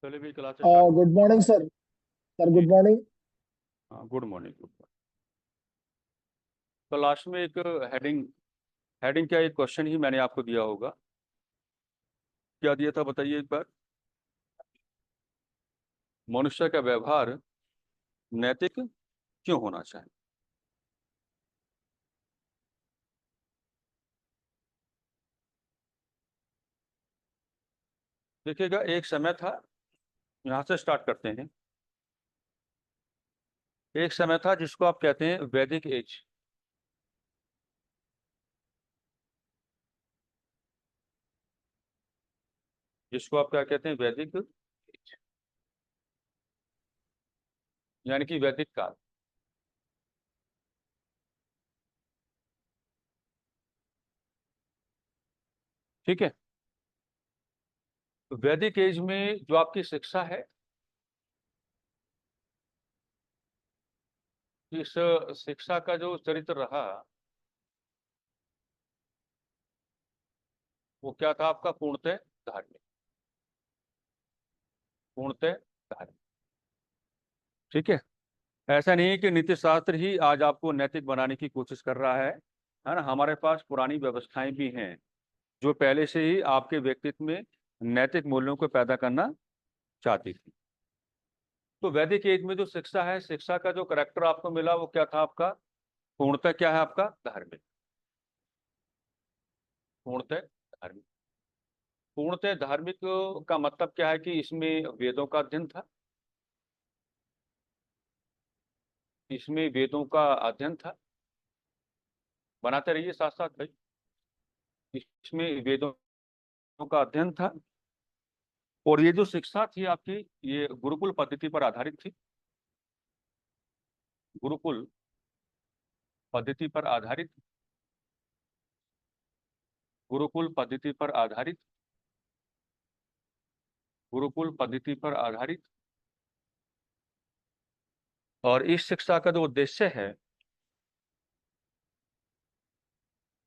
चलिए भी class start करते गुड मॉर्निंग सर। सर हैं। Good morning. हाँ, गुड मॉर्निंग, गुड मॉर्निंग। तो लास्ट में एक हेडिंग हेडिंग क्या, एक क्वेश्चन ही मैंने आपको दिया होगा। क्या दिया था बताइए एक बार। मनुष्य का व्यवहार नैतिक क्यों होना चाहिए। देखिएगा, एक समय था, यहाँ से स्टार्ट करते हैं। एक समय था जिसको आप कहते हैं वैदिक एज। जिसको आप क्या कहते हैं, वैदिक एज, यानी कि वैदिक काल। ठीक है। वैदिक एज में जो आपकी शिक्षा है, इस शिक्षा का जो चरित्र रहा, वो क्या था आपका, पूर्णतः धार्मिक। पूर्णतः धार्मिक। ठीक है। ऐसा नहीं है कि नीति शास्त्र ही आज आपको नैतिक बनाने की कोशिश कर रहा है ना। हमारे पास पुरानी व्यवस्थाएं भी हैं जो पहले से ही आपके व्यक्तित्व में नैतिक मूल्यों को पैदा करना चाहती थी। तो वैदिक एज में जो शिक्षा है, शिक्षा का जो करेक्टर आपको मिला, वो क्या था आपका, पूर्णतः क्या है आपका, धार्मिक। पूर्णतः धार्मिक। पूर्णतः धार्मिक का मतलब क्या है कि इसमें वेदों का अध्ययन था। इसमें वेदों का अध्ययन था। बनाते रहिए साथ साथ भाई। इसमें वेदों का अध्ययन था। और ये जो शिक्षा थी आपकी, ये गुरुकुल पद्धति पर आधारित थी। गुरुकुल पद्धति पर आधारित। गुरुकुल पद्धति पर आधारित। गुरुकुल पद्धति पर आधारित। और इस शिक्षा का जो उद्देश्य है,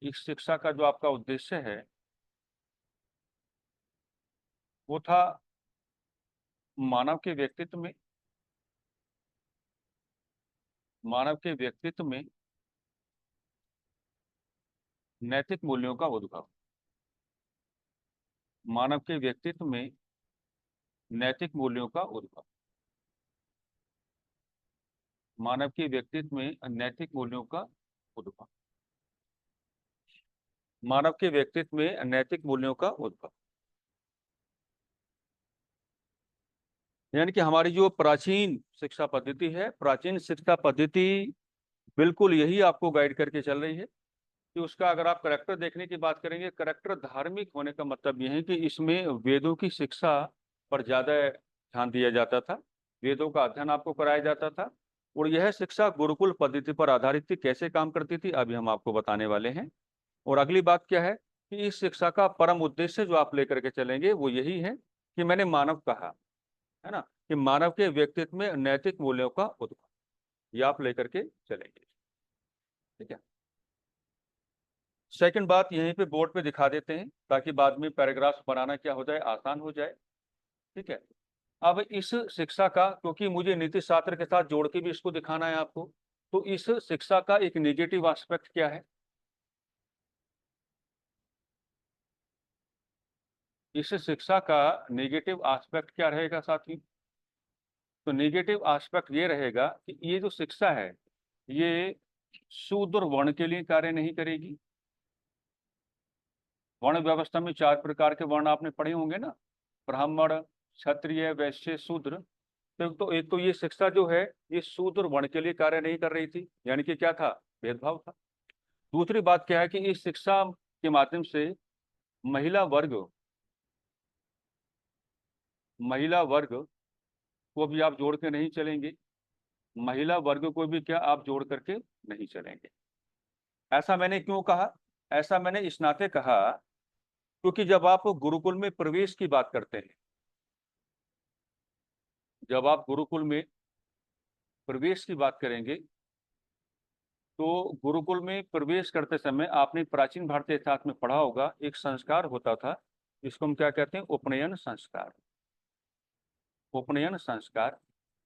इस शिक्षा का जो आपका उद्देश्य है, वो था मानव के व्यक्तित्व में, मानव के व्यक्तित्व में नैतिक मूल्यों का उद्भव। मानव के व्यक्तित्व में नैतिक मूल्यों का उद्भव। मानव के व्यक्तित्व में नैतिक मूल्यों का उद्भव। मानव के व्यक्तित्व में नैतिक मूल्यों का उद्भव। यानी कि हमारी जो प्राचीन शिक्षा पद्धति है, प्राचीन शिक्षा पद्धति बिल्कुल यही आपको गाइड करके चल रही है कि उसका अगर आप करेक्टर देखने की बात करेंगे, करेक्टर धार्मिक होने का मतलब यह है कि इसमें वेदों की शिक्षा पर ज्यादा ध्यान दिया जाता था। वेदों का अध्ययन आपको कराया जाता था। और यह शिक्षा गुरुकुल पद्धति पर आधारित थी। कैसे काम करती थी अभी हम आपको बताने वाले हैं। और अगली बात क्या है कि इस शिक्षा का परम उद्देश्य जो आप लेकर के चलेंगे वो यही है कि मैंने मानव कहा है ना, कि मानव के व्यक्तित्व में नैतिक मूल्यों का उद्भव, ये आप लेकर के चलेंगे। ठीक है। सेकंड बात यहीं पे बोर्ड पे दिखा देते हैं ताकि बाद में पैराग्राफ बनाना क्या हो जाए, आसान हो जाए। ठीक है। अब इस शिक्षा का, क्योंकि मुझे नीति शास्त्र के साथ जोड़ के भी इसको दिखाना है आपको, तो इस शिक्षा का एक निगेटिव एस्पेक्ट क्या है। इस शिक्षा का नेगेटिव एस्पेक्ट क्या रहेगा साथी। तो नेगेटिव एस्पेक्ट ये रहेगा कि ये जो शिक्षा है, ये शूद्र वर्ण के लिए कार्य नहीं करेगी। वर्ण व्यवस्था में 4 प्रकार के वर्ण आपने पढ़े होंगे ना, ब्राह्मण, क्षत्रिय, वैश्य, शूद्र। तो एक तो ये शिक्षा जो है, ये शूद्र वर्ण के लिए कार्य नहीं कर रही थी, यानी कि क्या था, भेदभाव था। दूसरी बात क्या है कि इस शिक्षा के माध्यम से महिला वर्ग, महिला वर्ग को भी आप जोड़ के नहीं चलेंगे। महिला वर्ग को भी क्या आप जोड़ करके नहीं चलेंगे। ऐसा मैंने क्यों कहा, ऐसा मैंने इस नाते कहा क्योंकि जब आप गुरुकुल में प्रवेश की बात करते हैं, जब आप गुरुकुल में प्रवेश की बात करेंगे, तो गुरुकुल में प्रवेश करते समय आपने प्राचीन भारतीय इतिहास में पढ़ा होगा, एक संस्कार होता था जिसको हम क्या कहते हैं, उपनयन संस्कार। उपनयन संस्कार।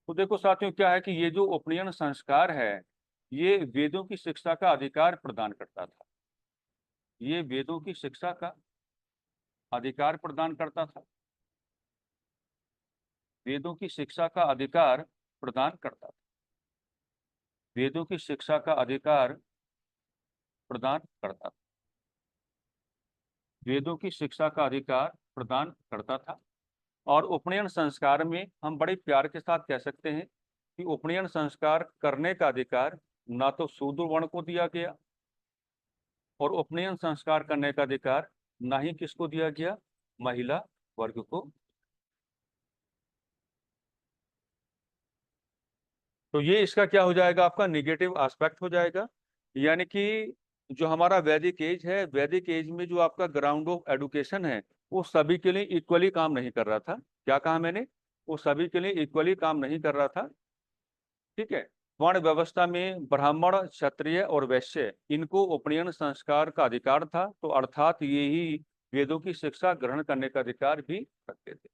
तो देखो साथियों, क्या है कि ये जो उपनयन संस्कार है, ये वेदों की शिक्षा का अधिकार प्रदान करता था। ये वेदों की शिक्षा का अधिकार प्रदान करता था। वेदों की शिक्षा का अधिकार प्रदान करता था। वेदों की शिक्षा का अधिकार प्रदान करता था। वेदों की शिक्षा का अधिकार प्रदान करता था। और उपनयन संस्कार में हम बड़े प्यार के साथ कह सकते हैं कि उपनयन संस्कार करने का अधिकार ना तो शूद्र वर्ण को दिया गया, और उपनयन संस्कार करने का अधिकार ना ही किसको दिया गया, महिला वर्ग को। तो ये इसका क्या हो जाएगा, आपका निगेटिव एस्पेक्ट हो जाएगा। यानी कि जो हमारा वैदिक एज है, वैदिक एज में जो आपका ग्राउंड ऑफ एडुकेशन है, वो सभी के लिए इक्वली काम नहीं कर रहा था। क्या कहा मैंने, वो सभी के लिए इक्वली काम नहीं कर रहा था। ठीक है। वर्ण व्यवस्था में ब्राह्मण, क्षत्रिय और वैश्य, इनको उपनयन संस्कार का अधिकार था, तो अर्थात ये ही वेदों की शिक्षा ग्रहण करने का अधिकार भी रखते थे।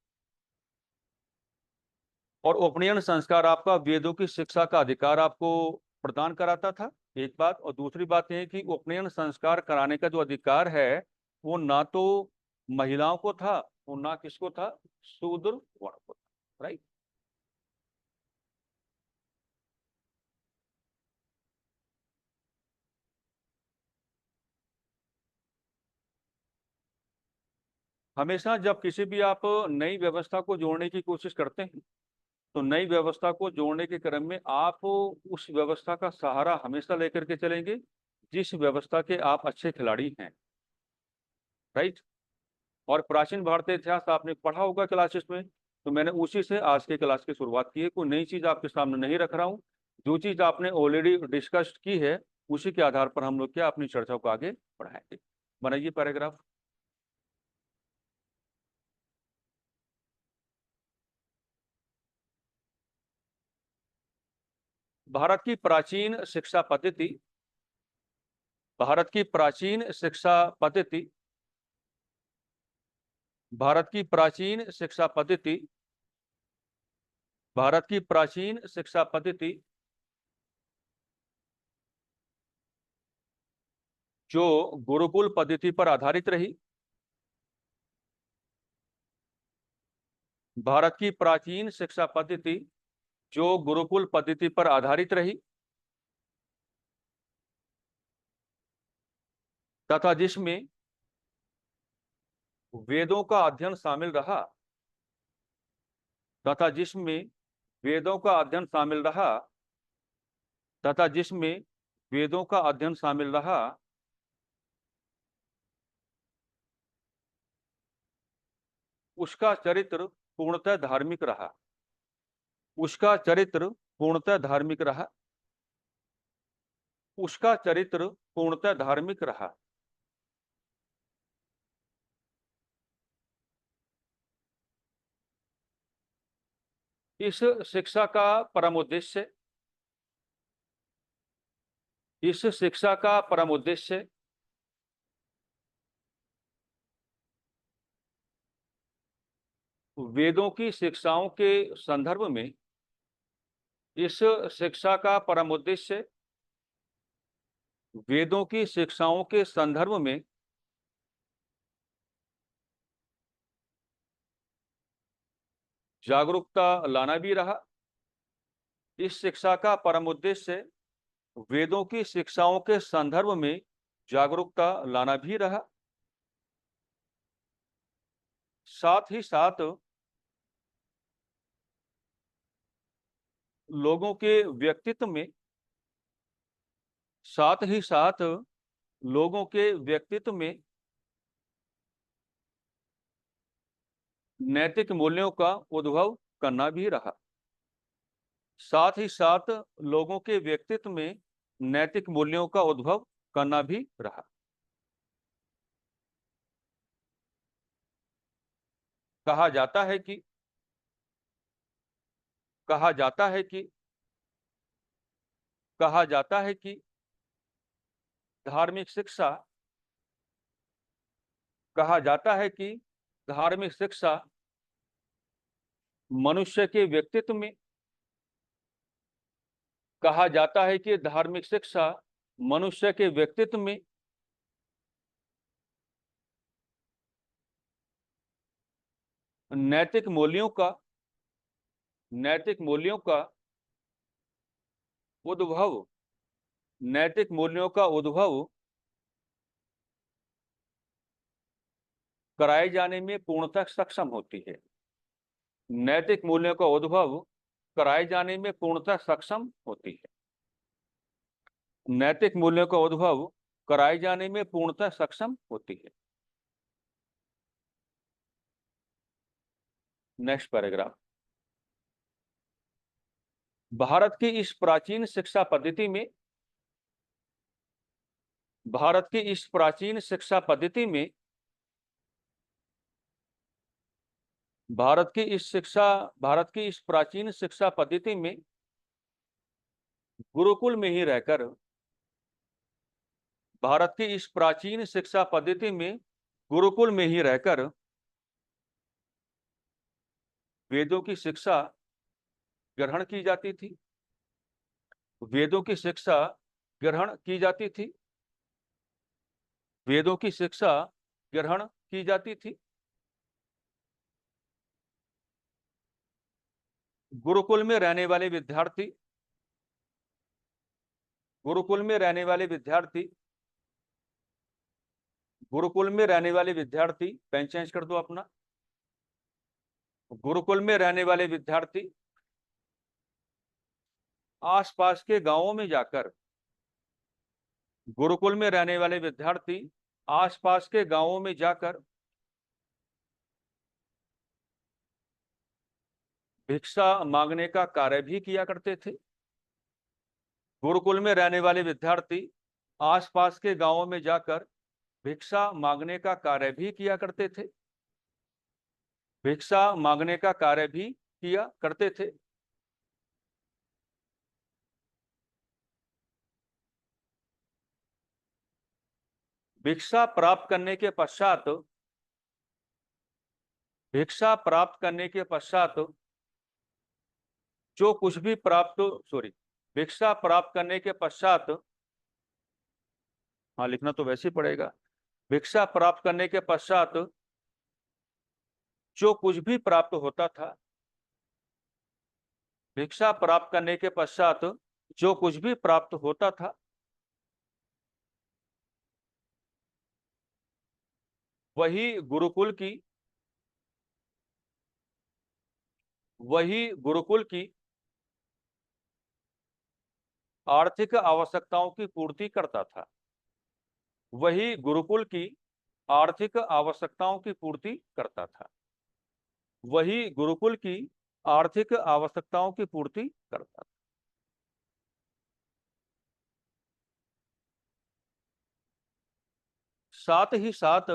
और उपनयन संस्कार आपका वेदों की शिक्षा का अधिकार आपको प्रदान कराता था, एक बात। और दूसरी बात यह है कि उपनयन संस्कार कराने का जो अधिकार है, वो ना तो महिलाओं को था और ना किसको था, शूद्र वर्ण को था। राइट। हमेशा जब किसी भी आप नई व्यवस्था को जोड़ने की कोशिश करते हैं, तो नई व्यवस्था को जोड़ने के क्रम में आप उस व्यवस्था का सहारा हमेशा लेकर के चलेंगे जिस व्यवस्था के आप अच्छे खिलाड़ी हैं। राइट। और प्राचीन भारतीय इतिहास आपने पढ़ा होगा क्लासेस में, तो मैंने उसी से आज के क्लास की शुरुआत की है। कोई नई चीज आपके सामने नहीं रख रहा हूँ। जो चीज आपने ऑलरेडी डिस्कस की है, उसी के आधार पर हम लोग क्या अपनी चर्चा को आगे बढ़ाएंगे। बनाइए पैराग्राफ। भारत की प्राचीन शिक्षा पद्धति, भारत की प्राचीन शिक्षा पद्धति, भारत की प्राचीन शिक्षा पद्धति, भारत की प्राचीन शिक्षा पद्धति जो गुरुकुल पद्धति पर आधारित रही, भारत की प्राचीन शिक्षा पद्धति जो गुरुकुल पद्धति पर आधारित रही, तथा जिसमें वेदों का अध्ययन शामिल रहा, तथा जिसमें वेदों का अध्ययन शामिल रहा, तथा जिसमें वेदों का अध्ययन शामिल रहा, उसका चरित्र पूर्णतः धार्मिक रहा, उसका चरित्र पूर्णतः धार्मिक रहा, उसका चरित्र पूर्णतः धार्मिक रहा। इस शिक्षा का परम उद्देश्य, इस शिक्षा का परम उद्देश्य वेदों की शिक्षाओं के संदर्भ में, इस शिक्षा का परम उद्देश्य वेदों की शिक्षाओं के संदर्भ में जागरूकता लाना भी रहा। इस शिक्षा का परम उद्देश्य वेदों की शिक्षाओं के संदर्भ में जागरूकता लाना भी रहा। साथ ही साथ लोगों के व्यक्तित्व में, साथ ही साथ लोगों के व्यक्तित्व में नैतिक मूल्यों का उद्भव करना भी रहा। साथ ही साथ लोगों के व्यक्तित्व में नैतिक मूल्यों का उद्भव करना भी रहा। कहा जाता है कि, कहा जाता है कि, कहा जाता है कि धार्मिक शिक्षा, कहा जाता है कि धार्मिक शिक्षा मनुष्य के व्यक्तित्व में। कहा जाता है कि धार्मिक शिक्षा मनुष्य के व्यक्तित्व में, नैतिक मूल्यों का नैतिक मूल्यों का उद्भव नैतिक मूल्यों का उद्भव कराए जाने में पूर्णतः सक्षम होती है। नैतिक मूल्यों का उद्भव कराए जाने में पूर्णतः सक्षम होती है। नैतिक मूल्यों का उद्भव कराए जाने में पूर्णतः सक्षम होती है। Next paragraph. भारत की इस प्राचीन शिक्षा पद्धति में भारत की इस प्राचीन शिक्षा पद्धति में भारत की इस प्राचीन शिक्षा पद्धति में गुरुकुल में ही रहकर भारत की इस प्राचीन शिक्षा पद्धति में गुरुकुल में ही रहकर वेदों की शिक्षा ग्रहण की जाती थी। वेदों की शिक्षा ग्रहण की जाती थी। वेदों की शिक्षा ग्रहण की जाती थी। गुरुकुल में रहने वाले विद्यार्थी गुरुकुल में रहने वाले विद्यार्थी गुरुकुल में रहने वाले विद्यार्थी पेन चेंज कर दो अपना। गुरुकुल में रहने वाले विद्यार्थी आसपास के गांवों में जाकर गुरुकुल में रहने वाले विद्यार्थी आसपास के गांवों में जाकर भिक्षा मांगने का कार्य भी किया करते थे। गुरुकुल में रहने वाले विद्यार्थी आसपास के गांवों में जाकर भिक्षा मांगने का कार्य भी किया करते थे। भिक्षा मांगने का कार्य भी किया करते थे। भिक्षा प्राप्त करने के पश्चात भिक्षा प्राप्त करने के पश्चात जो कुछ भी प्राप्त सॉरी भिक्षा प्राप्त करने के पश्चात, हाँ लिखना तो वैसे ही पड़ेगा। भिक्षा प्राप्त करने के पश्चात जो कुछ भी प्राप्त होता था भिक्षा प्राप्त करने के पश्चात जो कुछ भी प्राप्त होता था वही गुरुकुल की वही गुरुकुल की आर्थिक आवश्यकताओं की पूर्ति करता था। वही गुरुकुल की आर्थिक आवश्यकताओं की पूर्ति करता था। वही गुरुकुल की आर्थिक आवश्यकताओं की पूर्ति करता था। साथ ही साथ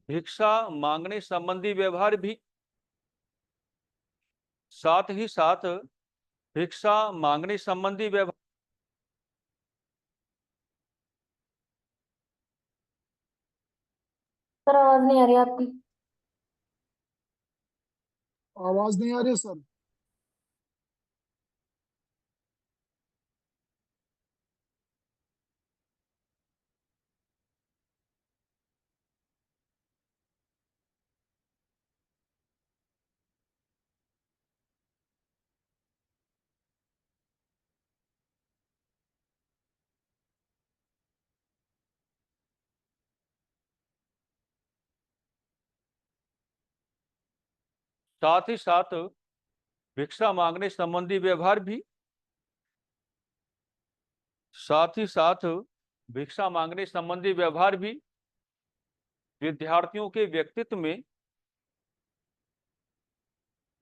भिक्षा मांगने संबंधी व्यवहार भी साथ ही साथ भिक्षा मांगने संबंधी व्यवहार सर आवाज नहीं आ रही आपकी। आवाज नहीं आ रही है सर। साथ ही साथ भिक्षा मांगने संबंधी व्यवहार भी साथ ही साथ भिक्षा मांगने संबंधी व्यवहार भी विद्यार्थियों के व्यक्तित्व में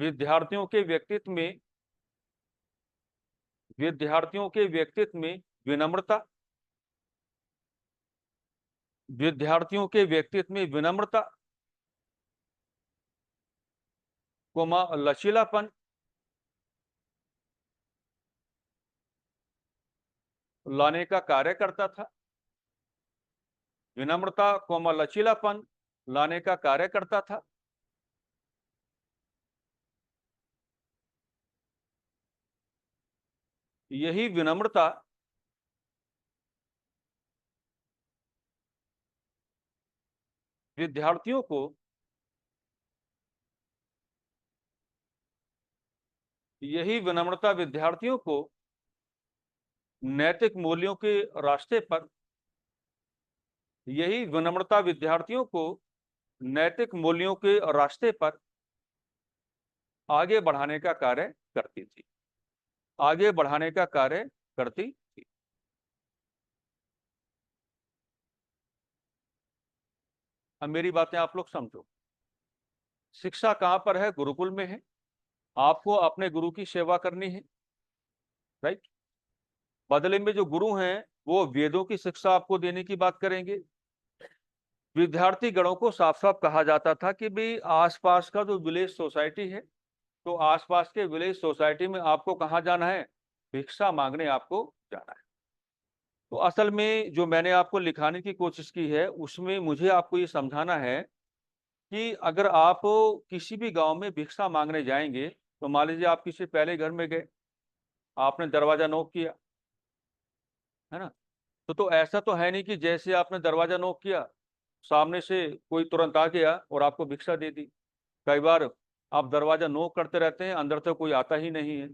विद्यार्थियों के व्यक्तित्व में विद्यार्थियों के व्यक्तित्व में विनम्रता विद्यार्थियों के व्यक्तित्व में विनम्रता कोमा लचीलापन लाने का कार्य करता था। विनम्रता कोमा लचीलापन लाने का कार्य करता था। यही विनम्रता विद्यार्थियों को यही विनम्रता विद्यार्थियों को नैतिक मूल्यों के रास्ते पर यही विनम्रता विद्यार्थियों को नैतिक मूल्यों के रास्ते पर आगे बढ़ाने का कार्य करती थी, आगे बढ़ाने का कार्य करती थी। अब मेरी बातें आप लोग समझो। शिक्षा कहां पर है? गुरुकुल में है। आपको अपने गुरु की सेवा करनी है, राइट। बदले में जो गुरु हैं वो वेदों की शिक्षा आपको देने की बात करेंगे। विद्यार्थी गणों को साफ साफ कहा जाता था कि भाई आसपास का जो विलेज सोसाइटी है, तो आसपास के विलेज सोसाइटी में आपको कहाँ जाना है? भिक्षा मांगने आपको जाना है। तो असल में जो मैंने आपको लिखाने की कोशिश की है उसमें मुझे आपको ये समझाना है कि अगर आप किसी भी गांव में भिक्षा मांगने जाएंगे, तो मान लीजिए आप किसी पहले घर में गए, आपने दरवाजा नॉक किया, है ना। तो ऐसा तो है नहीं कि जैसे आपने दरवाजा नॉक किया सामने से कोई तुरंत आ गया और आपको भिक्षा दे दी। कई बार आप दरवाजा नॉक करते रहते हैं, अंदर से कोई आता ही नहीं है।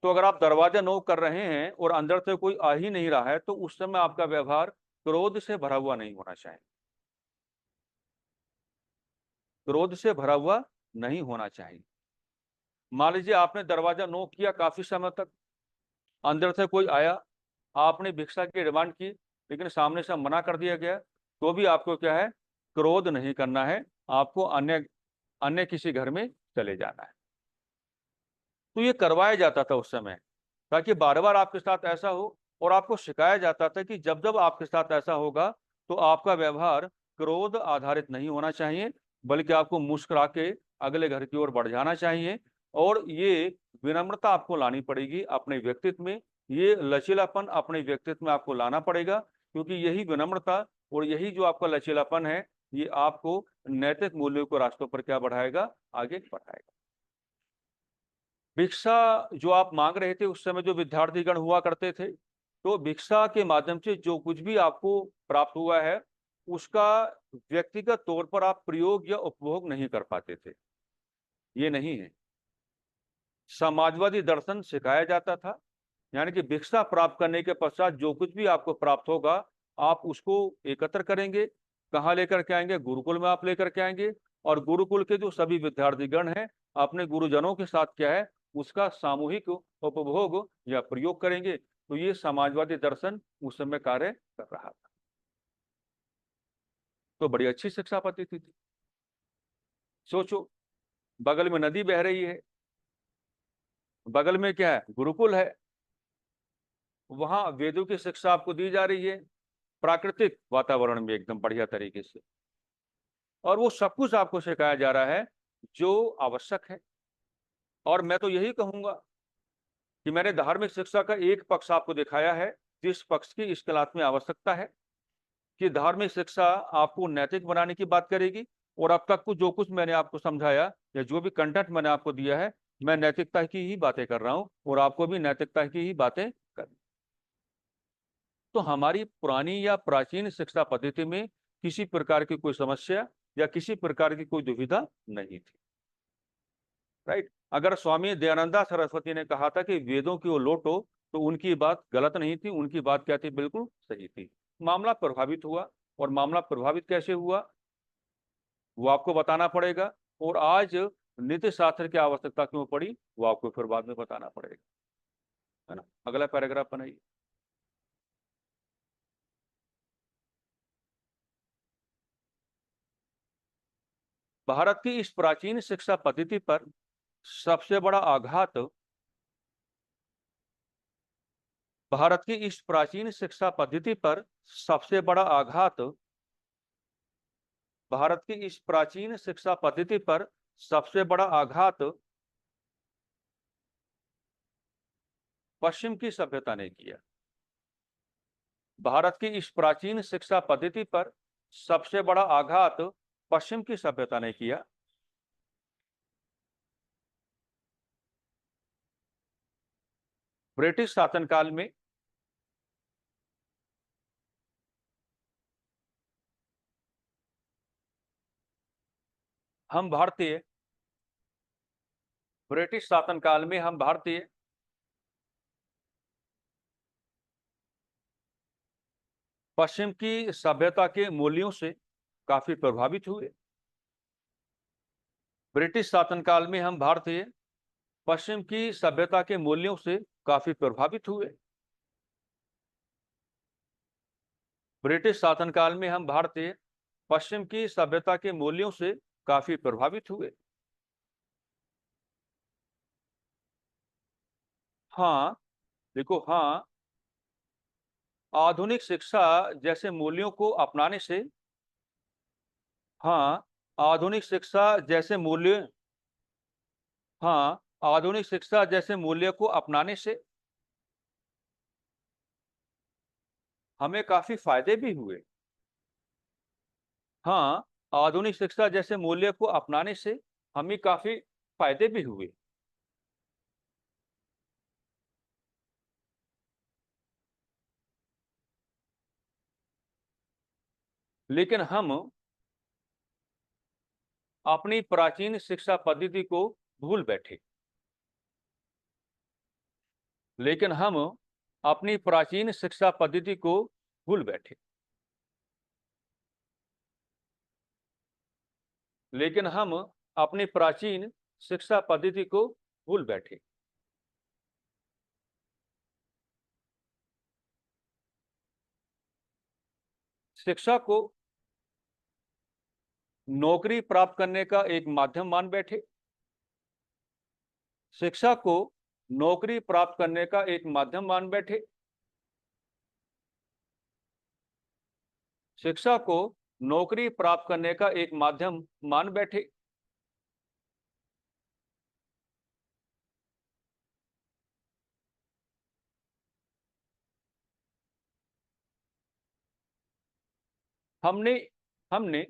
तो अगर आप दरवाजा नॉक कर रहे हैं और अंदर से कोई आ ही नहीं रहा है, तो उस समय आपका व्यवहार क्रोध से भरा हुआ नहीं होना चाहिए, क्रोध से भरा हुआ नहीं होना चाहिए। मान लीजिए आपने दरवाजा नॉक किया, काफी समय तक अंदर से कोई आया, आपने भिक्षा की डिमांड की, लेकिन सामने से मना कर दिया गया, तो भी आपको क्या है? क्रोध नहीं करना है, आपको अन्य अन्य किसी घर में चले जाना है। तो ये करवाया जाता था उस समय, ताकि बार बार आपके साथ ऐसा हो। और आपको सिखाया जाता था कि जब जब आपके साथ ऐसा होगा तो आपका व्यवहार क्रोध आधारित नहीं होना चाहिए, बल्कि आपको मुस्कुरा के अगले घर की ओर बढ़ जाना चाहिए। और ये विनम्रता आपको लानी पड़ेगी अपने व्यक्तित्व में, ये लचीलापन अपने व्यक्तित्व में आपको लाना पड़ेगा, क्योंकि यही विनम्रता और यही जो आपका लचीलापन है, ये आपको नैतिक मूल्यों को रास्तों पर क्या बढ़ाएगा? आगे बढ़ाएगा। भिक्षा जो आप मांग रहे थे उस समय जो विद्यार्थीगण हुआ करते थे, तो भिक्षा के माध्यम से जो कुछ भी आपको प्राप्त हुआ है उसका व्यक्तिगत तौर पर आप प्रयोग या उपभोग नहीं कर पाते थे। ये नहीं है। समाजवादी दर्शन सिखाया जाता था, यानी कि भिक्षा प्राप्त करने के पश्चात जो कुछ भी आपको प्राप्त होगा आप उसको एकत्र करेंगे। कहाँ लेकर के आएंगे? गुरुकुल में आप लेकर के आएंगे। और गुरुकुल के जो सभी विद्यार्थीगण हैं अपने गुरुजनों के साथ क्या है? उसका सामूहिक उपभोग या प्रयोग करेंगे। तो ये समाजवादी दर्शन उस समय कार्य कर रहा था। तो बड़ी अच्छी शिक्षा पद्धति थी। सोचो, बगल में नदी बह रही है, बगल में क्या है? गुरुकुल है, वहां वेदों की शिक्षा आपको दी जा रही है, प्राकृतिक वातावरण में एकदम बढ़िया तरीके से, और वो सब कुछ आपको सिखाया जा रहा है जो आवश्यक है। और मैं तो यही कहूंगा कि मैंने धार्मिक शिक्षा का एक पक्ष आपको दिखाया है, जिस पक्ष की इस क्लास में आवश्यकता है, कि धार्मिक शिक्षा आपको नैतिक बनाने की बात करेगी। और अब तक को जो कुछ मैंने आपको समझाया या जो भी कंटेंट मैंने आपको दिया है, मैं नैतिकता की ही बातें कर रहा हूं और आपको भी नैतिकता की ही बातें करनी। तो हमारी पुरानी या प्राचीन शिक्षा पद्धति में किसी प्रकार की कोई समस्या या किसी प्रकार की कोई दुविधा नहीं थी, राइट। अगर स्वामी दयानंदा सरस्वती ने कहा था कि वेदों की ओर लौटो, तो उनकी बात गलत नहीं थी, उनकी बात क्या थी? बिल्कुल सही थी। मामला प्रभावित हुआ, और मामला प्रभावित कैसे हुआ वो आपको बताना पड़ेगा। और आज नीति शास्त्र की आवश्यकता क्यों पड़ी वो आपको फिर बाद में बताना पड़ेगा, है ना। अगला पैराग्राफ बनाइए। भारत की इस प्राचीन शिक्षा पद्धति पर सबसे बड़ा आघात भारत की इस प्राचीन शिक्षा पद्धति पर सबसे बड़ा आघात भारत की इस प्राचीन शिक्षा पद्धति पर सबसे बड़ा आघात पश्चिम की सभ्यता ने किया। भारत की इस प्राचीन शिक्षा पद्धति पर सबसे बड़ा आघात पश्चिम की सभ्यता ने किया। ब्रिटिश शासनकाल में हम भारतीय ब्रिटिश शासनकाल में हम भारतीय पश्चिम की सभ्यता के मूल्यों से काफी प्रभावित हुए। ब्रिटिश शासनकाल में हम भारतीय पश्चिम की सभ्यता के मूल्यों से काफी प्रभावित हुए। ब्रिटिश शासनकाल में हम भारतीय पश्चिम की सभ्यता के मूल्यों से काफी प्रभावित हुए। हाँ, देखो, हाँ, आधुनिक शिक्षा जैसे मूल्यों को अपनाने से, हाँ, आधुनिक शिक्षा जैसे मूल्य हाँ, आधुनिक शिक्षा जैसे मूल्य को अपनाने से हमें काफी फायदे भी हुए। हाँ, आधुनिक शिक्षा जैसे मूल्य को अपनाने से हमें काफी फायदे भी हुए। लेकिन हम अपनी प्राचीन शिक्षा पद्धति को भूल बैठे। लेकिन हम अपनी प्राचीन शिक्षा पद्धति को भूल बैठे। लेकिन हम अपनी प्राचीन शिक्षा पद्धति को भूल बैठे। शिक्षा को नौकरी प्राप्त करने का एक माध्यम मान बैठे। शिक्षा को नौकरी प्राप्त करने का एक माध्यम मान बैठे। शिक्षा को नौकरी प्राप्त करने का एक माध्यम मान बैठे। हमने हमने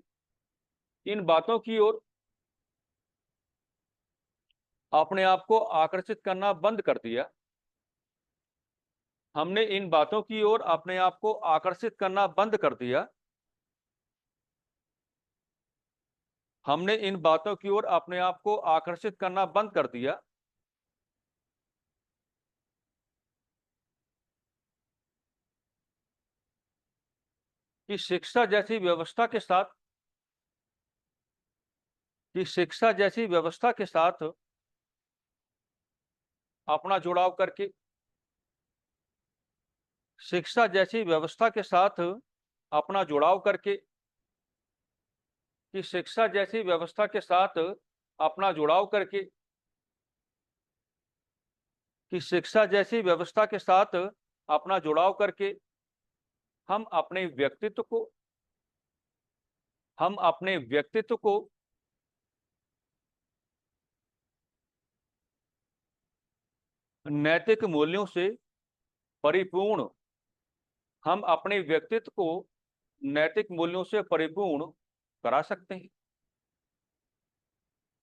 इन बातों की ओर अपने आप को आकर्षित करना बंद कर दिया। हमने इन बातों की ओर अपने आप को आकर्षित करना बंद कर दिया। हमने इन बातों की ओर अपने आप को आकर्षित करना बंद कर दिया कि शिक्षा जैसी व्यवस्था के साथ अपना जुड़ाव करके शिक्षा जैसी व्यवस्था के साथ अपना जुड़ाव करके कि शिक्षा जैसी व्यवस्था के साथ अपना जुड़ाव करके कि शिक्षा जैसी व्यवस्था के साथ अपना जुड़ाव करके हम अपने व्यक्तित्व को हम अपने व्यक्तित्व को नैतिक मूल्यों से परिपूर्ण हम अपने व्यक्तित्व को नैतिक मूल्यों से परिपूर्ण करा सकते हैं।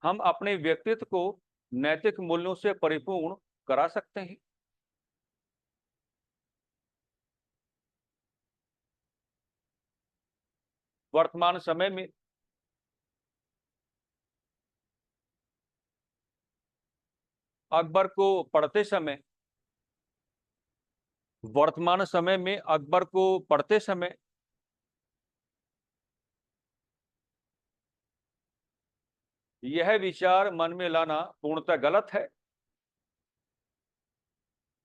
हम अपने व्यक्तित्व को नैतिक मूल्यों से परिपूर्ण करा सकते हैं। वर्तमान समय में अकबर को पढ़ते समय वर्तमान समय में अकबर को पढ़ते समय यह विचार मन में लाना पूर्णतः गलत है।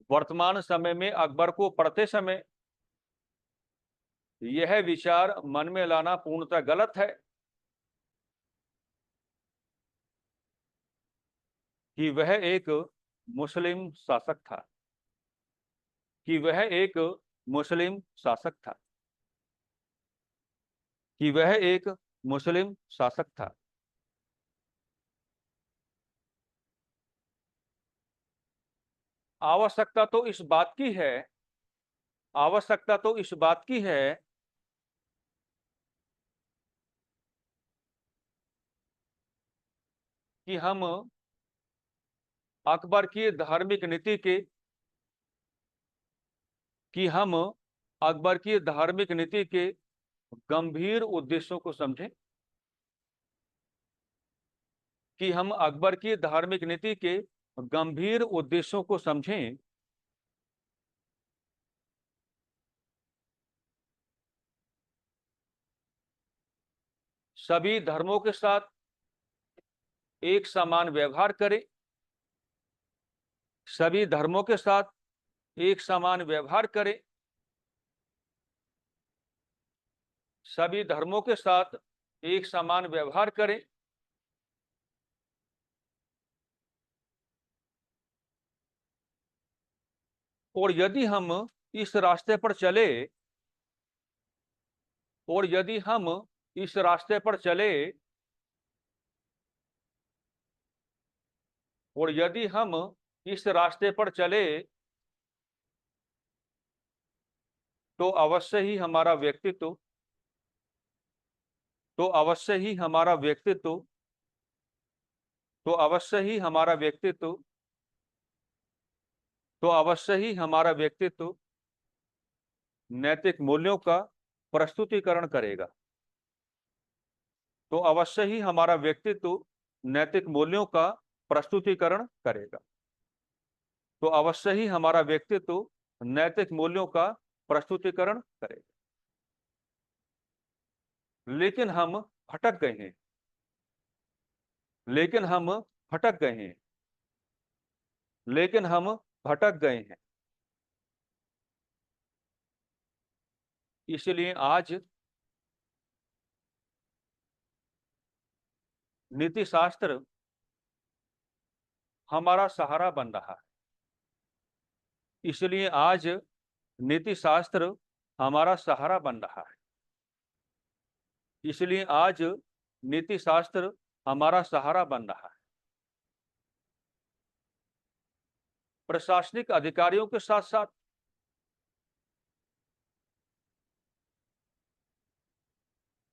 वर्तमान समय में अकबर को पढ़ते समय यह विचार मन में लाना पूर्णतः गलत है कि वह एक मुस्लिम शासक था कि वह एक मुस्लिम शासक था कि वह एक मुस्लिम शासक था। आवश्यकता तो इस बात की है आवश्यकता तो इस बात की है कि हम अकबर की धार्मिक नीति के कि हम अकबर की धार्मिक नीति के गंभीर उद्देश्यों को समझें, कि हम अकबर की धार्मिक नीति के गंभीर उद्देश्यों को समझें, सभी धर्मों के साथ एक समान व्यवहार करें, सभी धर्मों के साथ एक समान व्यवहार करें, सभी धर्मों के साथ एक समान व्यवहार करें, और यदि हम इस रास्ते पर चले और यदि हम इस रास्ते पर चले और यदि हम इस रास्ते पर चले तो अवश्य ही हमारा व्यक्तित्व तो अवश्य ही हमारा व्यक्तित्व तो अवश्य ही हमारा व्यक्तित्व तो अवश्य ही हमारा व्यक्तित्व नैतिक मूल्यों का प्रस्तुतिकरण करेगा। तो अवश्य ही हमारा व्यक्तित्व नैतिक मूल्यों का प्रस्तुतिकरण करेगा। तो अवश्य ही हमारा व्यक्तित्व नैतिक मूल्यों का प्रस्तुतिकरण करेगा। लेकिन हम भटक गए हैं लेकिन हम भटक गए हैं लेकिन हम भटक गए हैं इसलिए आज नीति शास्त्र हमारा सहारा बन रहा है। इसलिए आज नीति शास्त्र हमारा सहारा बन रहा है। इसलिए आज नीति शास्त्र हमारा सहारा बन रहा है। प्रशासनिक अधिकारियों के साथ साथ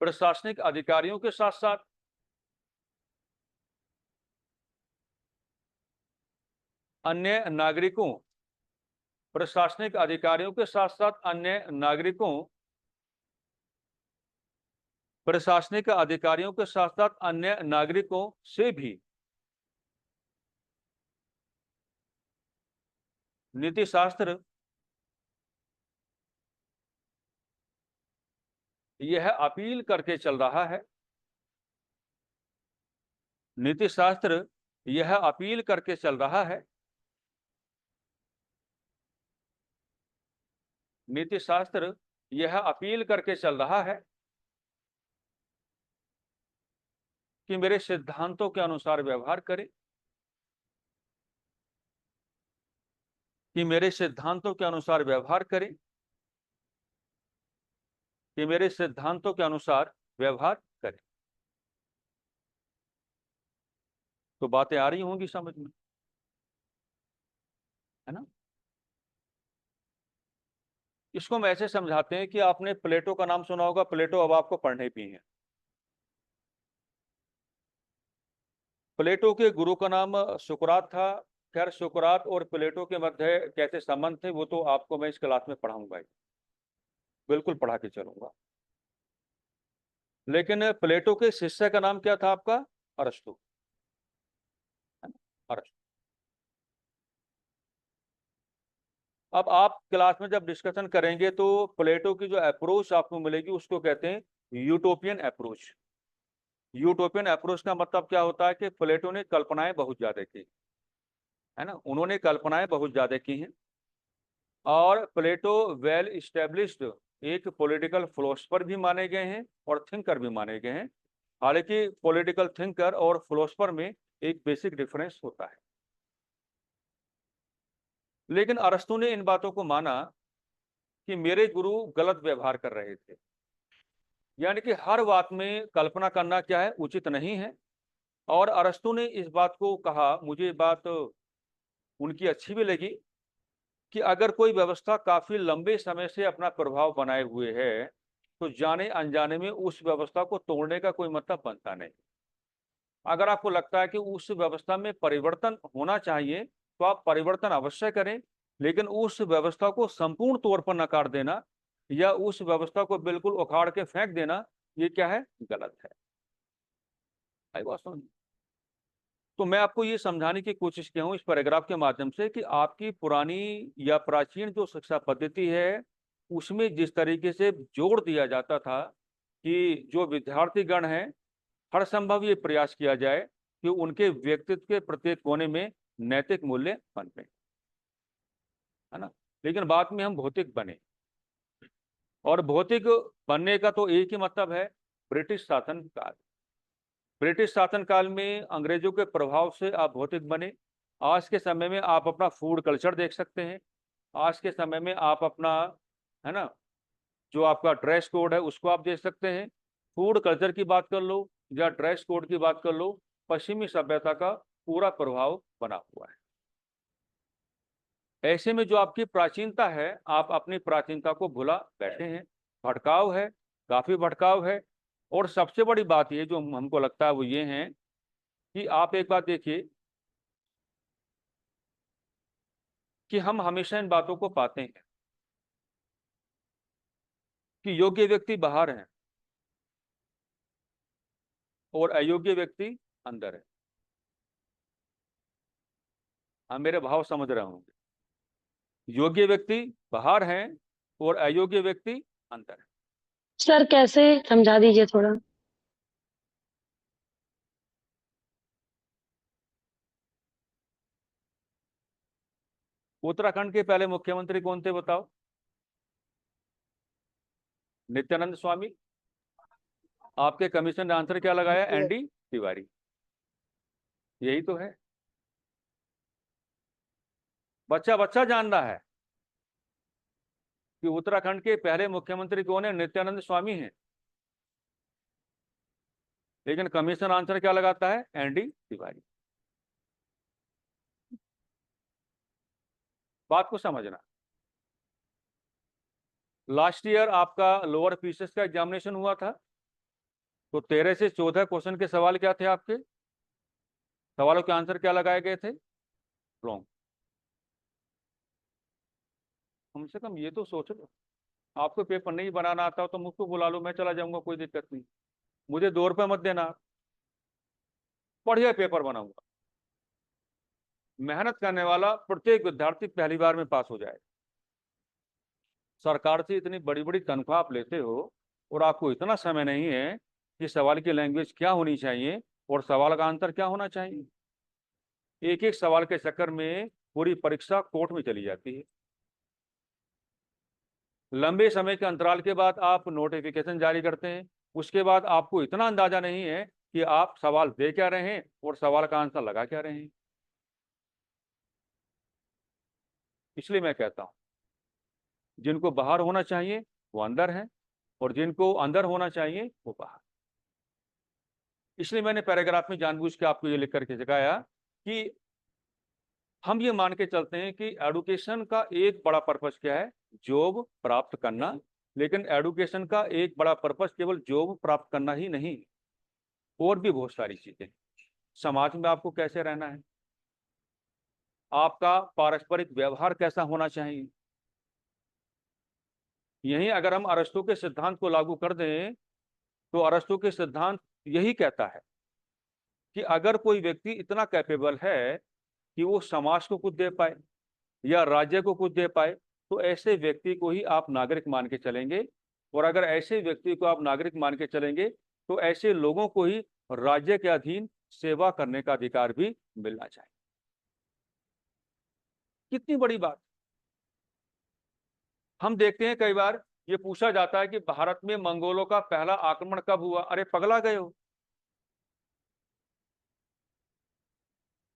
प्रशासनिक अधिकारियों के साथ साथ अन्य नागरिकों प्रशासनिक अधिकारियों के साथ साथ अन्य नागरिकों प्रशासनिक अधिकारियों के साथ साथ अन्य नागरिकों से भी नीति शास्त्र यह अपील करके चल रहा है। नीति शास्त्र यह अपील करके चल रहा है। नीति शास्त्र यह अपील करके चल रहा है कि मेरे सिद्धांतों के अनुसार व्यवहार करें, कि मेरे सिद्धांतों के अनुसार व्यवहार करें, कि मेरे सिद्धांतों के अनुसार व्यवहार करें। तो बातें आ रही होंगी समझ में, है ना? इसको हम ऐसे समझाते हैं कि आपने प्लेटो का नाम सुना होगा। प्लेटो अब आपको पढ़ने भी है। प्लेटो के गुरु का नाम सुकरात था। खैर, सुकरात और प्लेटो के मध्य कैसे संबंध थे वो तो आपको मैं इस क्लास में पढ़ाऊंगा ही, बिल्कुल पढ़ा के चलूंगा। लेकिन प्लेटो के शिष्य का नाम क्या था आपका? अरस्तु, है ना? अरस्तु। अब आप क्लास में जब डिस्कशन करेंगे तो प्लेटो की जो अप्रोच आपको मिलेगी उसको कहते हैं यूटोपियन अप्रोच। यूटोपियन अप्रोच का मतलब क्या होता है कि प्लेटो ने कल्पनाएं बहुत ज्यादा की, है ना? उन्होंने कल्पनाएं बहुत ज्यादा की हैं। और प्लेटो वेल इस्टेब्लिश्ड एक पॉलिटिकल फिलोसफर भी माने गए हैं और थिंकर भी माने गए हैं। हालांकि पॉलिटिकल थिंकर और फिलोसफर में एक बेसिक डिफरेंस होता है। लेकिन अरस्तु ने इन बातों को माना कि मेरे गुरु गलत व्यवहार कर रहे थे, यानी कि हर बात में कल्पना करना क्या है, उचित नहीं है। और अरस्तु ने इस बात को कहा, मुझे बात उनकी अच्छी भी लगी, कि अगर कोई व्यवस्था काफी लंबे समय से अपना प्रभाव बनाए हुए है तो जाने अनजाने में उस व्यवस्था को तोड़ने का कोई मतलब बनता नहीं। अगर आपको लगता है कि उस व्यवस्था में परिवर्तन होना चाहिए तो आप परिवर्तन अवश्य करें, लेकिन उस व्यवस्था को संपूर्ण तौर पर नकार देना या उस व्यवस्था को बिल्कुल उखाड़ के फेंक देना, ये क्या है? गलत है। आई बात समझ? तो मैं आपको ये समझाने की कोशिश किया हूं इस पैराग्राफ के माध्यम से कि आपकी पुरानी या प्राचीन जो शिक्षा पद्धति है उसमें जिस तरीके से जोड़ दिया जाता था कि जो विद्यार्थी गण हैं, हर संभव ये प्रयास किया जाए कि उनके व्यक्तित्व के प्रत्येक कोने में नैतिक मूल्य पनपे, है ना। लेकिन बाद में हम भौतिक बने, और भौतिक बनने का तो एक ही मतलब है, ब्रिटिश शासन काल। ब्रिटिश शासन काल में अंग्रेजों के प्रभाव से आप भौतिक बने। आज के समय में आप अपना फूड कल्चर देख सकते हैं। आज के समय में आप अपना, है ना, जो आपका ड्रेस कोड है उसको आप देख सकते हैं। फूड कल्चर की बात कर लो या ड्रेस कोड की बात कर लो, पश्चिमी सभ्यता का पूरा प्रभाव बना हुआ है। ऐसे में जो आपकी प्राचीनता है, आप अपनी प्राचीनता को भुला बैठे हैं। भटकाव है, काफी भटकाव है। और सबसे बड़ी बात ये जो हमको लगता है वो ये है कि आप एक बात देखिए कि हम हमेशा इन बातों को पाते हैं कि योग्य व्यक्ति बाहर है और अयोग्य व्यक्ति अंदर है। हम मेरे भाव समझ रहे होंगे। योग्य व्यक्ति बाहर हैं और अयोग्य व्यक्ति अंदर है। सर कैसे समझा दीजिए थोड़ा। उत्तराखंड के पहले मुख्यमंत्री कौन थे बताओ? नित्यानंद स्वामी। आपके कमीशन ने आंसर क्या लगाया? एनडी तिवारी। यही तो है। बच्चा बच्चा जान रहा है कि उत्तराखंड के पहले मुख्यमंत्री कौन है? नित्यानंद स्वामी हैं। लेकिन कमीशन आंसर क्या लगाता है? एनडी तिवारी। बात को समझना। लास्ट ईयर आपका लोअर पीसीएस का एग्जामिनेशन हुआ था, तो 13 से 14 क्वेश्चन के सवाल क्या थे? आपके सवालों के आंसर क्या लगाए गए थे? रॉन्ग। कम से कम ये तो सोच लो। आपको पेपर नहीं बनाना आता हो तो मुझको बुला लो, मैं चला जाऊंगा, कोई दिक्कत नहीं। मुझे 2 रुपये मत देना, बढ़िया पेपर बनाऊंगा। मेहनत करने वाला प्रत्येक विद्यार्थी पहली बार में पास हो जाए। सरकार से इतनी बड़ी बड़ी तनख्वाह आप लेते हो और आपको इतना समय नहीं है कि सवाल की लैंग्वेज क्या होनी चाहिए और सवाल का आंसर क्या होना चाहिए। एक एक सवाल के चक्कर में पूरी परीक्षा कोर्ट में चली जाती है। लंबे समय के अंतराल के बाद आप नोटिफिकेशन जारी करते हैं, उसके बाद आपको इतना अंदाजा नहीं है कि आप सवाल दे क्या रहे हैं और सवाल का आंसर लगा क्या रहे हैं। इसलिए मैं कहता हूं जिनको बाहर होना चाहिए वो अंदर है और जिनको अंदर होना चाहिए वो बाहर। इसलिए मैंने पैराग्राफ में जानबूझ के आपको ये लिख करके सिखाया कि हम ये मान के चलते हैं कि एडुकेशन का एक बड़ा पर्पस क्या है? जॉब प्राप्त करना। लेकिन एडुकेशन का एक बड़ा पर्पस केवल जॉब प्राप्त करना ही नहीं, और भी बहुत सारी चीजें। समाज में आपको कैसे रहना है, आपका पारस्परिक व्यवहार कैसा होना चाहिए। यही अगर हम अरस्तु के सिद्धांत को लागू कर दें तो अरस्तु के सिद्धांत यही कहता है कि अगर कोई व्यक्ति इतना कैपेबल है कि वो समाज को कुछ दे पाए या राज्य को कुछ दे पाए, तो ऐसे व्यक्ति को ही आप नागरिक मान के चलेंगे। और अगर ऐसे व्यक्ति को आप नागरिक मान के चलेंगे तो ऐसे लोगों को ही राज्य के अधीन सेवा करने का अधिकार भी मिलना चाहिए। कितनी बड़ी बात। हम देखते हैं कई बार ये पूछा जाता है कि भारत में मंगोलों का पहला आक्रमण कब हुआ? अरे पगला गए हो,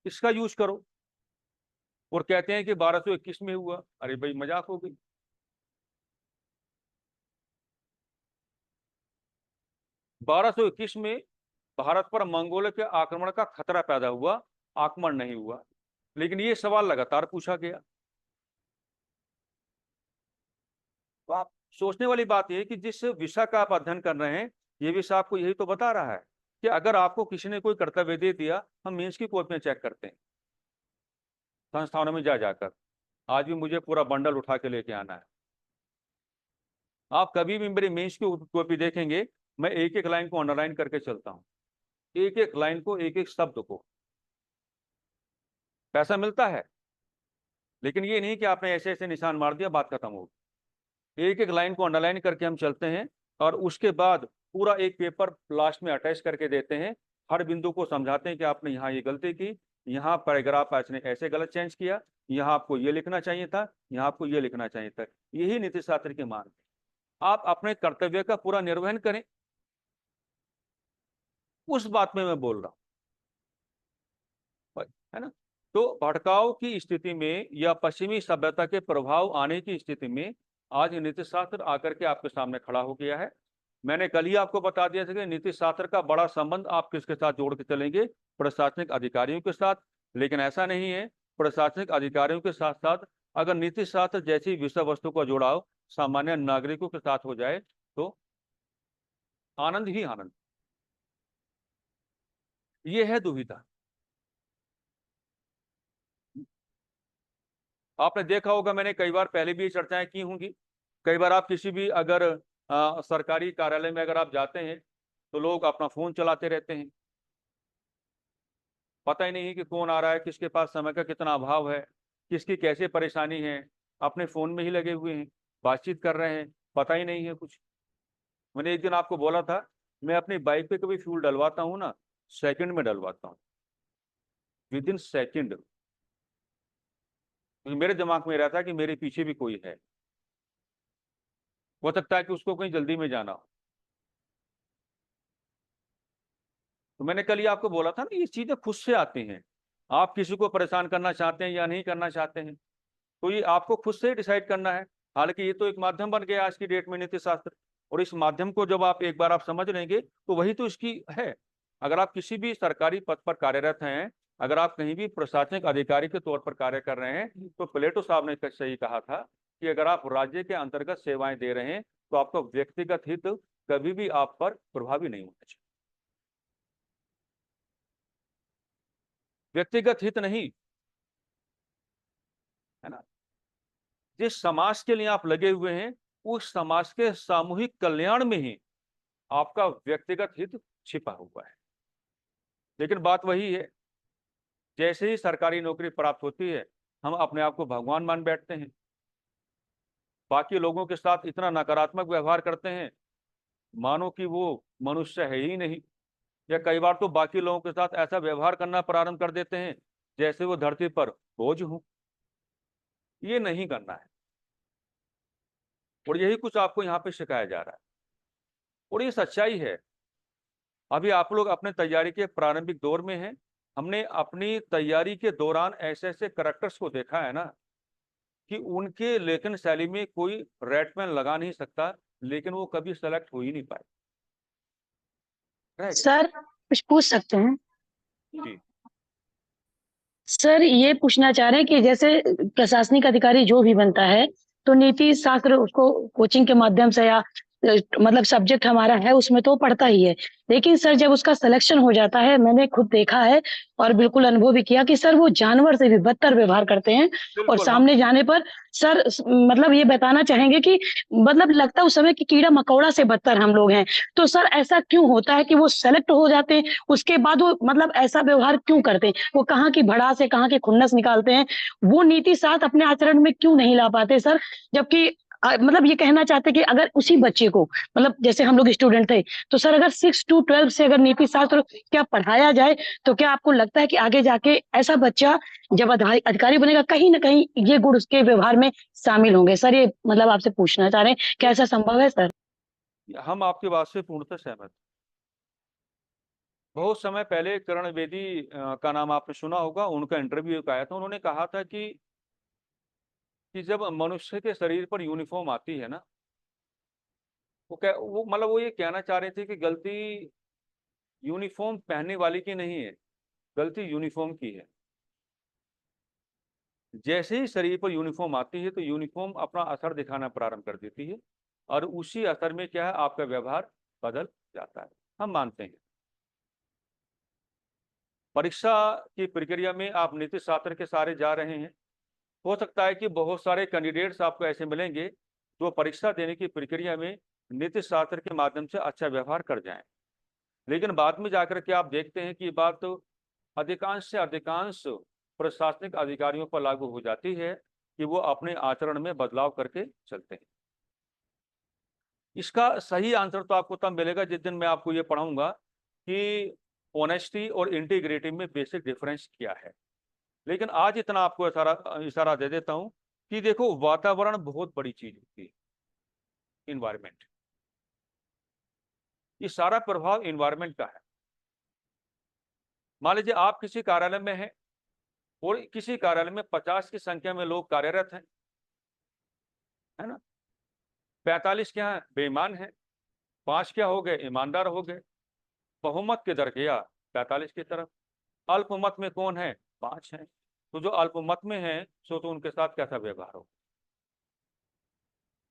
इसका यूज करो। और कहते हैं कि 1221 में हुआ। अरे भाई मजाक हो गई। 1221 में भारत पर मंगोलों के आक्रमण का खतरा पैदा हुआ, आक्रमण नहीं हुआ। लेकिन ये सवाल लगातार पूछा गया। तो आप सोचने वाली बात यह है कि जिस विषय का आप अध्ययन कर रहे हैं, ये विषय आपको यही तो बता रहा है कि अगर आपको किसी ने कोई कर्तव्य दे दिया, हम मेंस की कॉपियां चेक करते हैं संस्थानों में जा जाकर। आज भी मुझे पूरा बंडल उठा के लेके आना है। आप कभी भी मेरी मेंस की कॉपी देखेंगे, मैं एक एक लाइन को अंडरलाइन करके चलता हूँ, एक एक लाइन को, एक एक शब्द को। पैसा मिलता है, लेकिन ये नहीं कि आपने ऐसे ऐसे निशान मार दिया बात खत्म हो गई। एक एक लाइन को अंडरलाइन करके हम चलते हैं, और उसके बाद पूरा एक पेपर लास्ट में अटैच करके देते हैं। हर बिंदु को समझाते हैं कि आपने यहाँ ये गलती की, यहाँ पैराग्राफ आपने ऐसे गलत चेंज किया, यहाँ आपको ये लिखना चाहिए था, यहाँ आपको ये लिखना चाहिए था। यही नीति शास्त्र की मांग है। आप अपने कर्तव्य का पूरा निर्वहन करें, उस बात में मैं बोल रहा हूं, है ना। तो भटकाव की स्थिति में या पश्चिमी सभ्यता के प्रभाव आने की स्थिति में आज नीति शास्त्र आकर के आपके सामने खड़ा हो गया है। मैंने कल ही आपको बता दिया था कि नीति शास्त्र का बड़ा संबंध आप किसके साथ जोड़ के चलेंगे, प्रशासनिक अधिकारियों के साथ। लेकिन ऐसा नहीं है, प्रशासनिक अधिकारियों के साथ साथ अगर नीति शास्त्र जैसी विषय वस्तु का जुड़ाव सामान्य नागरिकों के साथ हो जाए तो आनंद ही आनंद। ये है दुविधा। आपने देखा होगा, मैंने कई बार पहले भी ये चर्चाएं की होंगी। कई बार आप किसी भी अगर सरकारी कार्यालय में अगर आप जाते हैं तो लोग अपना फोन चलाते रहते हैं, पता ही नहीं है कि कौन आ रहा है, किसके पास समय का कितना अभाव है, किसकी कैसे परेशानी है। अपने फोन में ही लगे हुए हैं, बातचीत कर रहे हैं, पता ही नहीं है कुछ। मैंने एक दिन आपको बोला था, मैं अपनी बाइक पे कभी फ्यूल डलवाता हूँ ना, सेकंड में डलवाता हूँ, विद इन सेकेंड। मेरे दिमाग में रहता है कि मेरे पीछे भी कोई है, हो सकता है कि उसको कहीं जल्दी में जाना हो। तो मैंने कल ही आपको बोला था ना, ये चीजें खुद से आती हैं। आप किसी को परेशान करना चाहते हैं या नहीं करना चाहते हैं, तो ये आपको खुद से डिसाइड करना है। हालांकि ये तो एक माध्यम बन गया आज की डेट में, नीति शास्त्र। और इस माध्यम को जब आप एक बार आप समझ लेंगे तो वही तो इसकी है। अगर आप किसी भी सरकारी पद पर कार्यरत हैं, अगर आप कहीं भी प्रशासनिक अधिकारी के तौर पर कार्य कर रहे हैं, तो प्लेटो साहब ने सही कहा था कि अगर आप राज्य के अंतर्गत सेवाएं दे रहे हैं तो आपका व्यक्तिगत हित कभी भी आप पर प्रभावी नहीं होना चाहिए। व्यक्तिगत हित नहीं, है ना। जिस समाज के लिए आप लगे हुए हैं, उस समाज के सामूहिक कल्याण में ही आपका व्यक्तिगत हित छिपा हुआ है। लेकिन बात वही है, जैसे ही सरकारी नौकरी प्राप्त होती है, हम अपने आप को भगवान मान बैठते हैं, बाकी लोगों के साथ इतना नकारात्मक व्यवहार करते हैं मानो कि वो मनुष्य है ही नहीं। या कई बार तो बाकी लोगों के साथ ऐसा व्यवहार करना प्रारंभ कर देते हैं जैसे वो धरती पर बोझ हो। ये नहीं करना है, और यही कुछ आपको यहाँ पे सिखाया जा रहा है, और ये सच्चाई है। अभी आप लोग अपने तैयारी के प्रारंभिक दौर में हैं। हमने अपनी तैयारी के दौरान ऐसे ऐसे करेक्टर्स को देखा है ना, कि उनके लेखन शैली में कोई रेटमैन लगा नहीं सकता, लेकिन वो कभी सेलेक्ट हो ही नहीं पाए। रह गए। सर कुछ पूछ सकते हैं? जी। सर ये पूछना चाह रहे हैं कि जैसे प्रशासनिक अधिकारी जो भी बनता है, तो नीति शास्त्र उसको कोचिंग के माध्यम से या मतलब सब्जेक्ट हमारा है उसमें तो पढ़ता ही है। लेकिन सर जब उसका सिलेक्शन हो जाता है, मैंने खुद देखा है और बिल्कुल अनुभव भी किया कि सर वो जानवर से भी बदतर व्यवहार करते हैं। और बिल्कुल। हम सामने जाने पर सर मतलब ये बताना चाहेंगे कि मतलब लगता है उस समय कि कीड़ा मकोड़ा से बदतर हम लोग हैं। तो सर ऐसा क्यों होता है कि वो सेलेक्ट हो जाते हैं, उसके बाद वो मतलब ऐसा व्यवहार क्यों करते हैं? वो कहाँ की भड़ास है, कहाँ के खुन्नस निकालते हैं, वो नीति साथ अपने आचरण में क्यों नहीं ला पाते सर? जबकि मतलब ये कहना चाहते हैं कि अगर उसी बच्चे को मतलब जैसे हम लोग स्टूडेंट थे, तो सर अगर 6 टू 12 से अगर नीति शास्त्र क्या पढ़ाया जाए, तो क्या आपको लगता है कि आगे जाके ऐसा बच्चा जब अधिकारी बनेगा, कहीं न कहीं ये गुण उसके व्यवहार में शामिल होंगे? सर ये मतलब आपसे पूछना चाह रहे हैं, क्या ऐसा संभव है सर? हम आपकी बात से पूर्णतः सहमत। बहुत समय पहले करण बेदी का नाम आपने सुना होगा, उनका इंटरव्यू एक आया था। उन्होंने कहा था कि जब मनुष्य के शरीर पर यूनिफॉर्म आती है ना, वो मतलब वो ये कहना चाह रहे थे कि गलती यूनिफॉर्म पहनने वाले की नहीं है, गलती यूनिफॉर्म की है। जैसे ही शरीर पर यूनिफॉर्म आती है तो यूनिफॉर्म अपना असर दिखाना प्रारंभ कर देती है, और उसी असर में क्या है, आपका व्यवहार बदल जाता है। हम मानते हैं, परीक्षा की प्रक्रिया में आप नीति शास्त्र के सारे जा रहे हैं, हो सकता है कि बहुत सारे कैंडिडेट्स आपको ऐसे मिलेंगे जो परीक्षा देने की प्रक्रिया में नीति शास्त्र के माध्यम से अच्छा व्यवहार कर जाएं, लेकिन बाद में जाकर के आप देखते हैं कि ये बात तो अधिकांश से अधिकांश प्रशासनिक अधिकारियों पर लागू हो जाती है कि वो अपने आचरण में बदलाव करके चलते हैं। इसका सही आंसर तो आपको तब मिलेगा जिस दिन मैं आपको ये पढ़ाऊंगा कि ऑनेस्टी और इंटीग्रिटी में बेसिक डिफरेंस क्या है। लेकिन आज इतना आपको इशारा दे देता हूं कि देखो, वातावरण बहुत बड़ी चीज होती है, इन्वायरमेंट। ये सारा प्रभाव इन्वायरमेंट का है। मान लीजिए आप किसी कार्यालय में हैं और किसी कार्यालय में 50 की संख्या में लोग कार्यरत हैं, है ना। 45 क्या है, बेईमान है, 5 क्या हो गए, ईमानदार हो गए। बहुमत किधर गया, 45 की तरफ। अल्पमत में कौन है, 5 हैं। तो जो अल्पमत में है सो तो उनके साथ कैसा व्यवहार हो।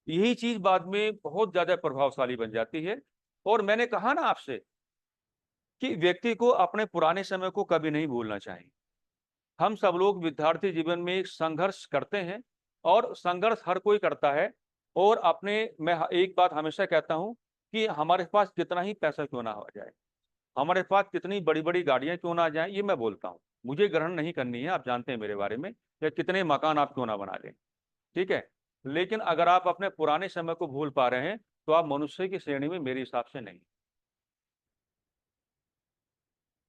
यही चीज बाद में बहुत ज्यादा प्रभावशाली बन जाती है। और मैंने कहा ना आपसे कि व्यक्ति को अपने पुराने समय को कभी नहीं भूलना चाहिए। हम सब लोग विद्यार्थी जीवन में एक संघर्ष करते हैं, और संघर्ष हर कोई करता है। और मैं एक बात हमेशा कहता हूं कि हमारे पास कितना ही पैसा क्यों ना हो जाए, हमारे पास कितनी बड़ी बड़ी गाड़ियां क्यों ना आ जाए, ये मैं बोलता हूं, मुझे ग्रहण नहीं करनी है, आप जानते हैं मेरे बारे में, या कितने मकान आप क्यों ना बना लें, ठीक है। लेकिन अगर आप अपने पुराने समय को भूल पा रहे हैं तो आप मनुष्य की श्रेणी में मेरे हिसाब से नहीं।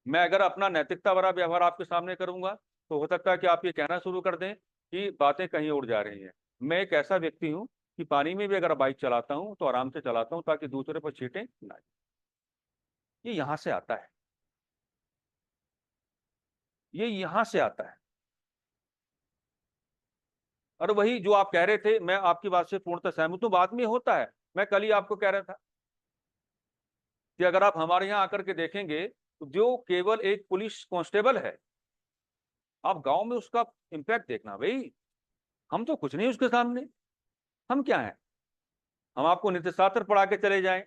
मैं अगर अपना नैतिकता भरा व्यवहार आपके सामने करूंगा तो हो सकता है कि आप ये कहना शुरू कर दें कि बातें कहीं उड़ जा रही हैं। मैं एक ऐसा व्यक्ति हूं कि पानी में भी अगर बाइक चलाता हूं तो आराम से चलाता हूं ताकि दूसरे पर छींटे ना आए। ये यहां से आता है, ये यहां से आता है। और वही जो आप कह रहे थे, मैं आपकी बात से पूर्णतः सहमत हूं, बाद में होता है। मैं कल ही आपको कह रहा था कि अगर आप हमारे यहाँ आकर के देखेंगे तो जो केवल एक पुलिस कांस्टेबल है, आप गांव में उसका इंपैक्ट देखना भाई। हम तो कुछ नहीं उसके सामने, हम क्या है। हम आपको नीति शास्त्र पढ़ा के चले जाएं,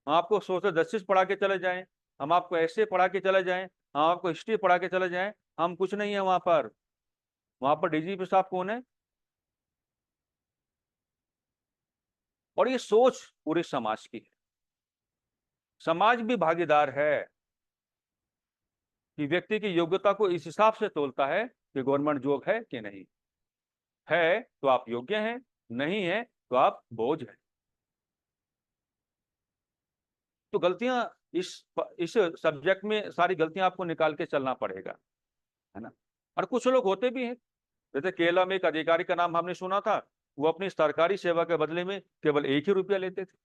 हम आपको सोशल जस्टिस पढ़ा के चले जाएं, हम आपको ऐसे पढ़ा के चले जाएं, हम आपको हिस्ट्री पढ़ा के चले जाएं, हम कुछ नहीं है वहां पर। वहां पर डीजीपी साहब कौन है। और ये सोच पूरे समाज की है, समाज भी भागीदार है कि व्यक्ति की योग्यता को इस हिसाब से तोलता है कि गवर्नमेंट जॉब है कि नहीं है, तो आप योग्य हैं, नहीं है तो आप बोझ हैं। तो गलतियां इस सब्जेक्ट में सारी गलतियां आपको निकाल के चलना पड़ेगा, है ना। और कुछ लोग होते भी हैं, जैसे केरला में एक अधिकारी का नाम हमने सुना था, वो अपनी सरकारी सेवा के बदले में केवल 1 ही रुपया लेते थे।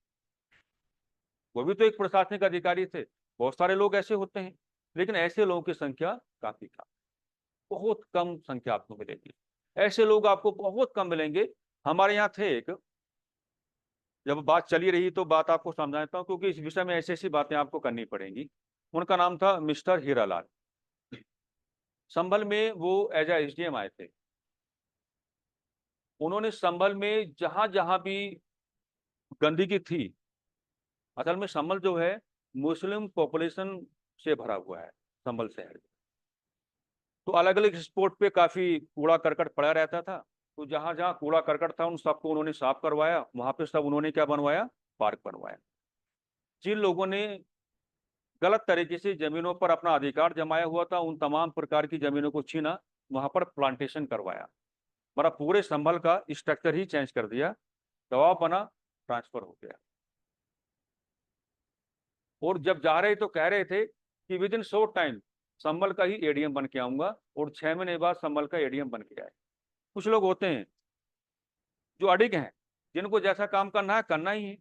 वो भी तो एक प्रशासनिक अधिकारी थे। बहुत सारे लोग ऐसे होते हैं, लेकिन ऐसे लोगों की संख्या काफी कम, बहुत कम संख्या आपको मिलेगी। ऐसे लोग आपको बहुत कम मिलेंगे। हमारे यहाँ थे एक, जब बात चली रही तो बात आपको समझाता हूँ क्योंकि इस विषय में ऐसी ऐसी बातें आपको करनी पड़ेंगी। उनका नाम था मिस्टर हीरालाल। संभल में वो एज एसडीएम आए थे। उन्होंने संभल में जहां जहां भी गंदगी थी, असल में संभल जो है मुस्लिम पॉपुलेशन से भरा हुआ है, संभल शहर। तो अलग अलग स्पॉट पे काफी कूड़ा करकट पड़ा रहता था। तो जहां जहां कूड़ा करकट था उन सबको उन्होंने साफ करवाया, वहां पे सब उन्होंने क्या बनवाया, पार्क बनवाया। जिन लोगों ने गलत तरीके से जमीनों पर अपना अधिकार जमाया हुआ था उन तमाम प्रकार की जमीनों को छीना, वहां पर प्लांटेशन करवाया। हमारा पूरे संभल का स्ट्रक्चर ही चेंज कर दिया, दबाव बना, ट्रांसफर हो गया। और जब जा रहे तो कह रहे थे कि विद इन शॉर्ट टाइम संभल का ही एडीएम बन के आऊंगा, और 6 महीने बाद संभल का एडीएम बन के आए। कुछ लोग होते हैं जो अडिग हैं, जिनको जैसा काम करना है करना ही है,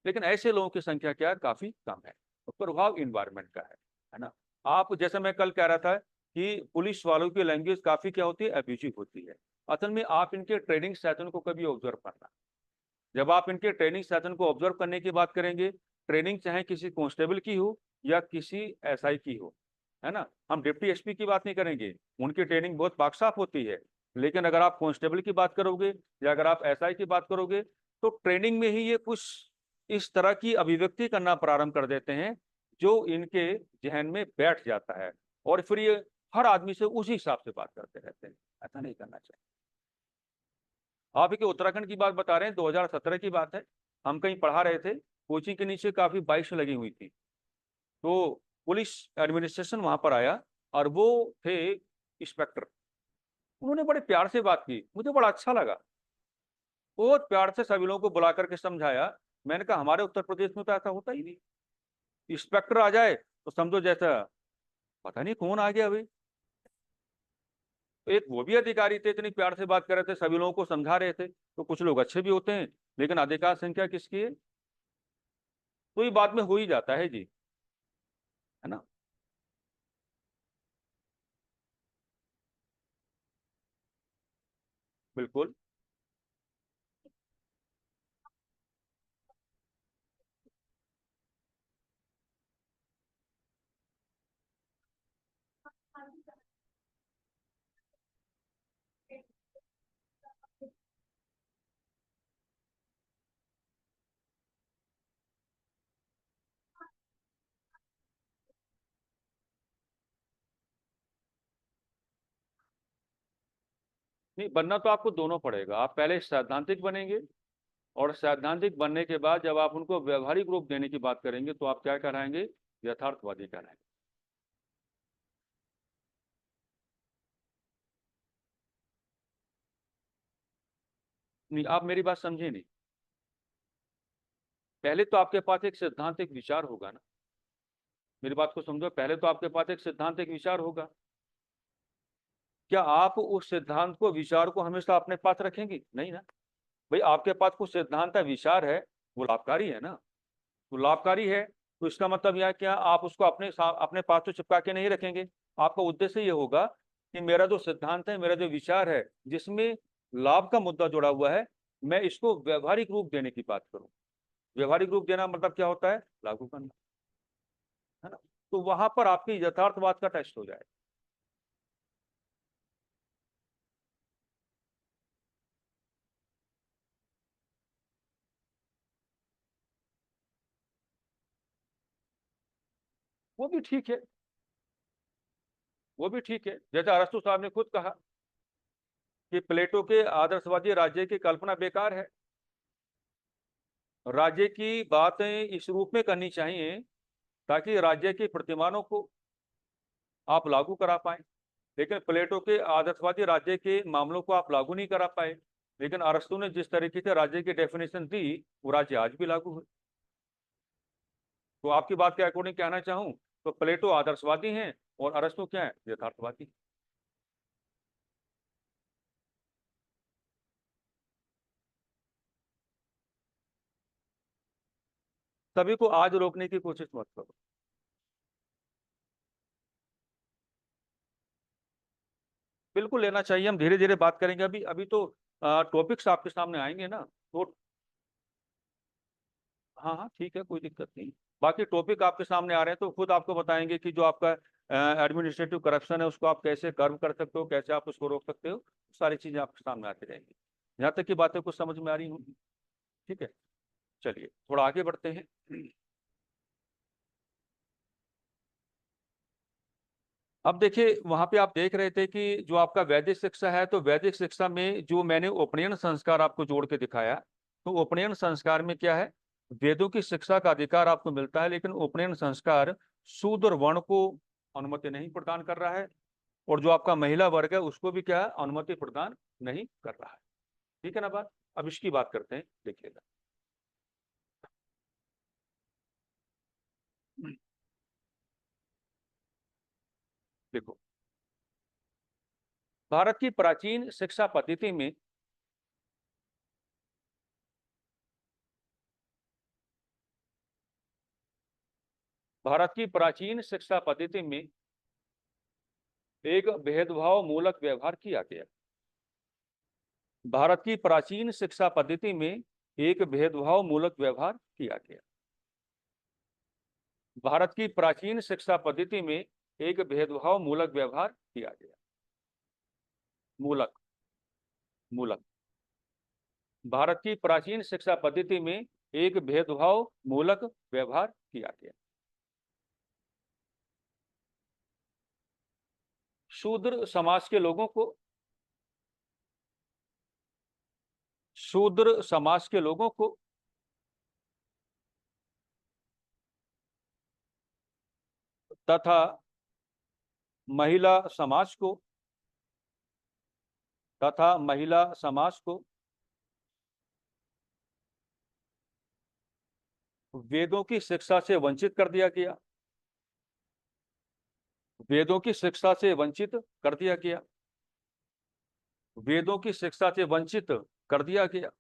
लेकिन ऐसे लोगों की संख्या क्या है, काफी कम है। और प्रभाव इन्वायरमेंट का है ना। आप जैसे मैं कल कह रहा था कि पुलिस वालों की लैंग्वेज काफी क्या होती है, अब्यूजिव होती है। असल में आप इनके ट्रेनिंग सेशन को कभी ऑब्जर्व करना। जब आप इनके ट्रेनिंग सेशन को ऑब्जर्व करने की बात करेंगे, ट्रेनिंग चाहे किसी कांस्टेबल की हो या किसी एसआई की हो, है ना, हम डिप्टी एसपी की बात नहीं करेंगे, उनकी ट्रेनिंग बहुत पाक-साफ होती है। लेकिन अगर आप कांस्टेबल की बात करोगे या अगर आप एसआई की बात करोगे तो ट्रेनिंग में ही ये कुछ इस तरह की अभिव्यक्ति करना प्रारंभ कर देते हैं जो इनके जहन में बैठ जाता है, और फिर ये हर आदमी से उसी हिसाब से बात करते रहते हैं। ऐसा नहीं करना चाहिए। आप एक उत्तराखंड की बात बता रहे हैं, 2017 की बात है। हम कहीं पढ़ा रहे थे, कोचिंग के नीचे काफी बाइक्स लगी हुई थी, तो पुलिस एडमिनिस्ट्रेशन वहां पर आया, और वो थे इंस्पेक्टर। उन्होंने बड़े प्यार से बात की, मुझे बड़ा अच्छा लगा। बहुत प्यार से सभी लोगों को बुला करके समझाया। मैंने कहा हमारे उत्तर प्रदेश में तो ऐसा होता ही नहीं। इंस्पेक्टर आ जाए तो समझो जैसा पता नहीं कौन आ गया भाई। तो एक वो भी अधिकारी थे, इतनी प्यार से बात कर रहे थे, सभी लोगों को समझा रहे थे। तो कुछ लोग अच्छे भी होते हैं, लेकिन अधिकार संख्या किसकी है? तो ये बाद में हो ही जाता है जी, है ना। बिल्कुल। नहीं, बनना तो आपको दोनों पड़ेगा। आप पहले सैद्धांतिक बनेंगे, और सैद्धांतिक बनने के बाद जब आप उनको व्यवहारिक रूप देने की बात करेंगे तो आप क्या कराएंगे? यथार्थवादी कराएंगे। नहीं, आप मेरी बात समझे नहीं। पहले तो आपके पास एक सिद्धांतिक विचार होगा ना। मेरी बात को समझो, पहले तो आपके पास एक सिद्धांतिक विचार होगा। क्या आप उस सिद्धांत को, विचार को हमेशा अपने पास रखेंगे? नहीं ना। भाई आपके पास कुछ सिद्धांत है, विचार है, वो लाभकारी है ना। तो लाभकारी है, तो इसका मतलब यह है क्या आप उसको अपने पास तो चिपका के नहीं रखेंगे। आपका उद्देश्य ये होगा कि मेरा जो सिद्धांत है, मेरा जो विचार है, जिसमें लाभ का मुद्दा जुड़ा हुआ है, मैं इसको व्यवहारिक रूप देने की बात करूं। व्यवहारिक रूप देना मतलब क्या होता है? लागू करना, है ना। तो वहां पर आपकी यथार्थवाद का टेस्ट हो जाए। वो भी ठीक है, वो भी ठीक है। जैसे अरस्तु साहब ने खुद कहा कि प्लेटो के आदर्शवादी राज्य की कल्पना बेकार है। राज्य की बातें इस रूप में करनी चाहिए ताकि राज्य के प्रतिमानों को आप लागू करा पाए। लेकिन प्लेटो के आदर्शवादी राज्य के मामलों को आप लागू नहीं करा पाए। लेकिन अरस्तु ने जिस तरीके से राज्य की डेफिनेशन दी, वो राज्य आज भी लागू है। तो आपकी बात के अकॉर्डिंग कहना चाहूं तो प्लेटो आदर्शवादी हैं, और अरस्तु क्या है? यथार्थवादी। सभी को आज रोकने की कोशिश मत करो। बिल्कुल लेना चाहिए, हम धीरे धीरे बात करेंगे। अभी अभी तो टॉपिक्स आपके सामने आएंगे ना, तो हाँ हाँ ठीक है, कोई दिक्कत नहीं। बाकी टॉपिक आपके सामने आ रहे हैं तो खुद आपको बताएंगे कि जो आपका एडमिनिस्ट्रेटिव करप्शन है उसको आप कैसे कर्व कर सकते हो, कैसे आप उसको रोक सकते हो। सारी चीजें आपके सामने आती रहेंगी। यहाँ तक की बातें कुछ समझ में आ रही होंगी। ठीक है, चलिए थोड़ा आगे बढ़ते हैं। अब देखिए, वहां पे आप देख रहे थे कि जो आपका वैदिक शिक्षा है, तो वैदिक शिक्षा में जो मैंने उपनयन संस्कार आपको जोड़ के दिखाया, तो उपनयन संस्कार में क्या है? वेदों की शिक्षा का अधिकार आपको मिलता है, लेकिन उपनयन संस्कार शूद्र वर्ण को अनुमति नहीं प्रदान कर रहा है, और जो आपका महिला वर्ग है उसको भी क्या है? अनुमति प्रदान नहीं कर रहा है। ठीक है ना बात। अब इसकी बात करते हैं, देखिएगा। देखो, भारत की प्राचीन शिक्षा पद्धति में भारत की प्राचीन शिक्षा पद्धति में एक भेदभाव मूलक व्यवहार किया गया। भारत की प्राचीन शिक्षा पद्धति में एक भेदभाव मूलक व्यवहार किया गया। भारत की प्राचीन शिक्षा पद्धति में एक भेदभाव मूलक व्यवहार किया गया। मूलक, मूलक। भारत की प्राचीन शिक्षा पद्धति में एक भेदभाव मूलक व्यवहार किया गया। शूद्र समाज के लोगों को, शूद्र समाज के लोगों को तथा महिला समाज को, तथा महिला समाज को वेदों की शिक्षा से वंचित कर दिया गया, वेदों की शिक्षा से वंचित कर दिया गया, वेदों की शिक्षा से वंचित कर दिया गया।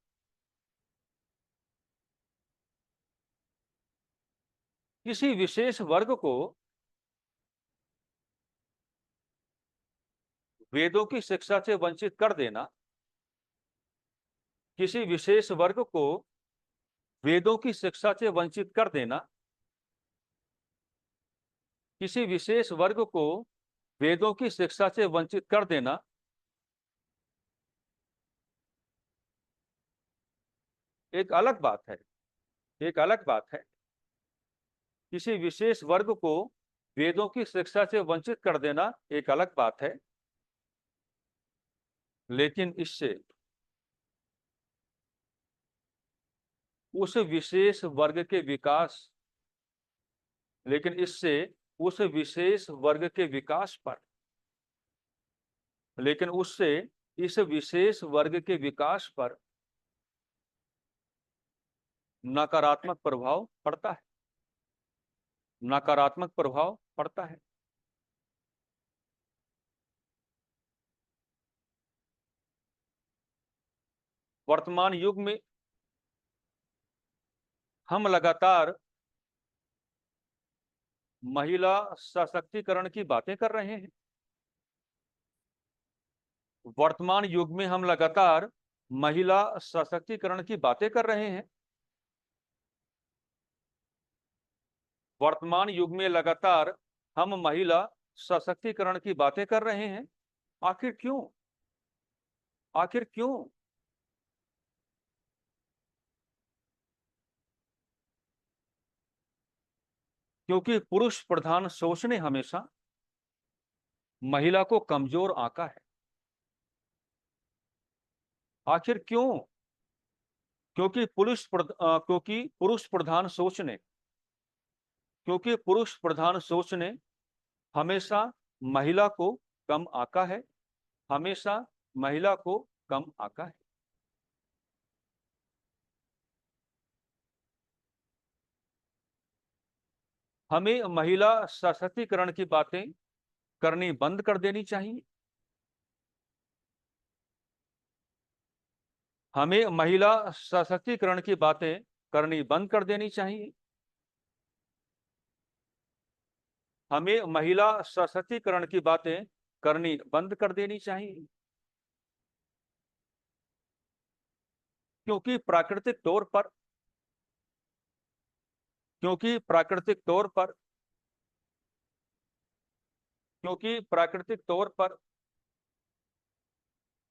किसी विशेष वर्ग को वेदों की शिक्षा से वंचित कर देना, किसी विशेष वर्ग को वेदों की शिक्षा से वंचित कर देना, किसी विशेष वर्ग को वेदों की शिक्षा से वंचित कर देना एक अलग बात है, एक अलग बात है। किसी विशेष वर्ग को वेदों की शिक्षा से वंचित कर देना एक अलग बात है, लेकिन इससे उस विशेष वर्ग के विकास, लेकिन इससे उस विशेष वर्ग के विकास पर, लेकिन उससे इस विशेष वर्ग के विकास पर नकारात्मक प्रभाव पड़ता है, नकारात्मक प्रभाव पड़ता है। वर्तमान युग में हम लगातार महिला सशक्तिकरण की बातें कर रहे हैं। वर्तमान युग में हम लगातार महिला सशक्तिकरण की बातें कर रहे हैं। वर्तमान युग में लगातार हम महिला सशक्तिकरण की बातें कर रहे हैं। आखिर क्यों? आखिर क्यों? क्योंकि पुरुष प्रधान सोच ने हमेशा महिला को कमजोर आंका है। आखिर क्यों? क्योंकि पुरुष प्रधान सोच ने, क्योंकि पुरुष प्रधान सोच ने हमेशा महिला को कम आंका है, हमेशा महिला को कम आंका है। हमें महिला सशक्तिकरण की बातें करनी बंद कर देनी चाहिए। हमें महिला सशक्तिकरण की बातें करनी बंद कर देनी चाहिए। हमें महिला सशक्तिकरण की बातें करनी बंद कर देनी चाहिए। क्योंकि प्राकृतिक तौर पर, क्योंकि प्राकृतिक तौर पर, क्योंकि प्राकृतिक तौर पर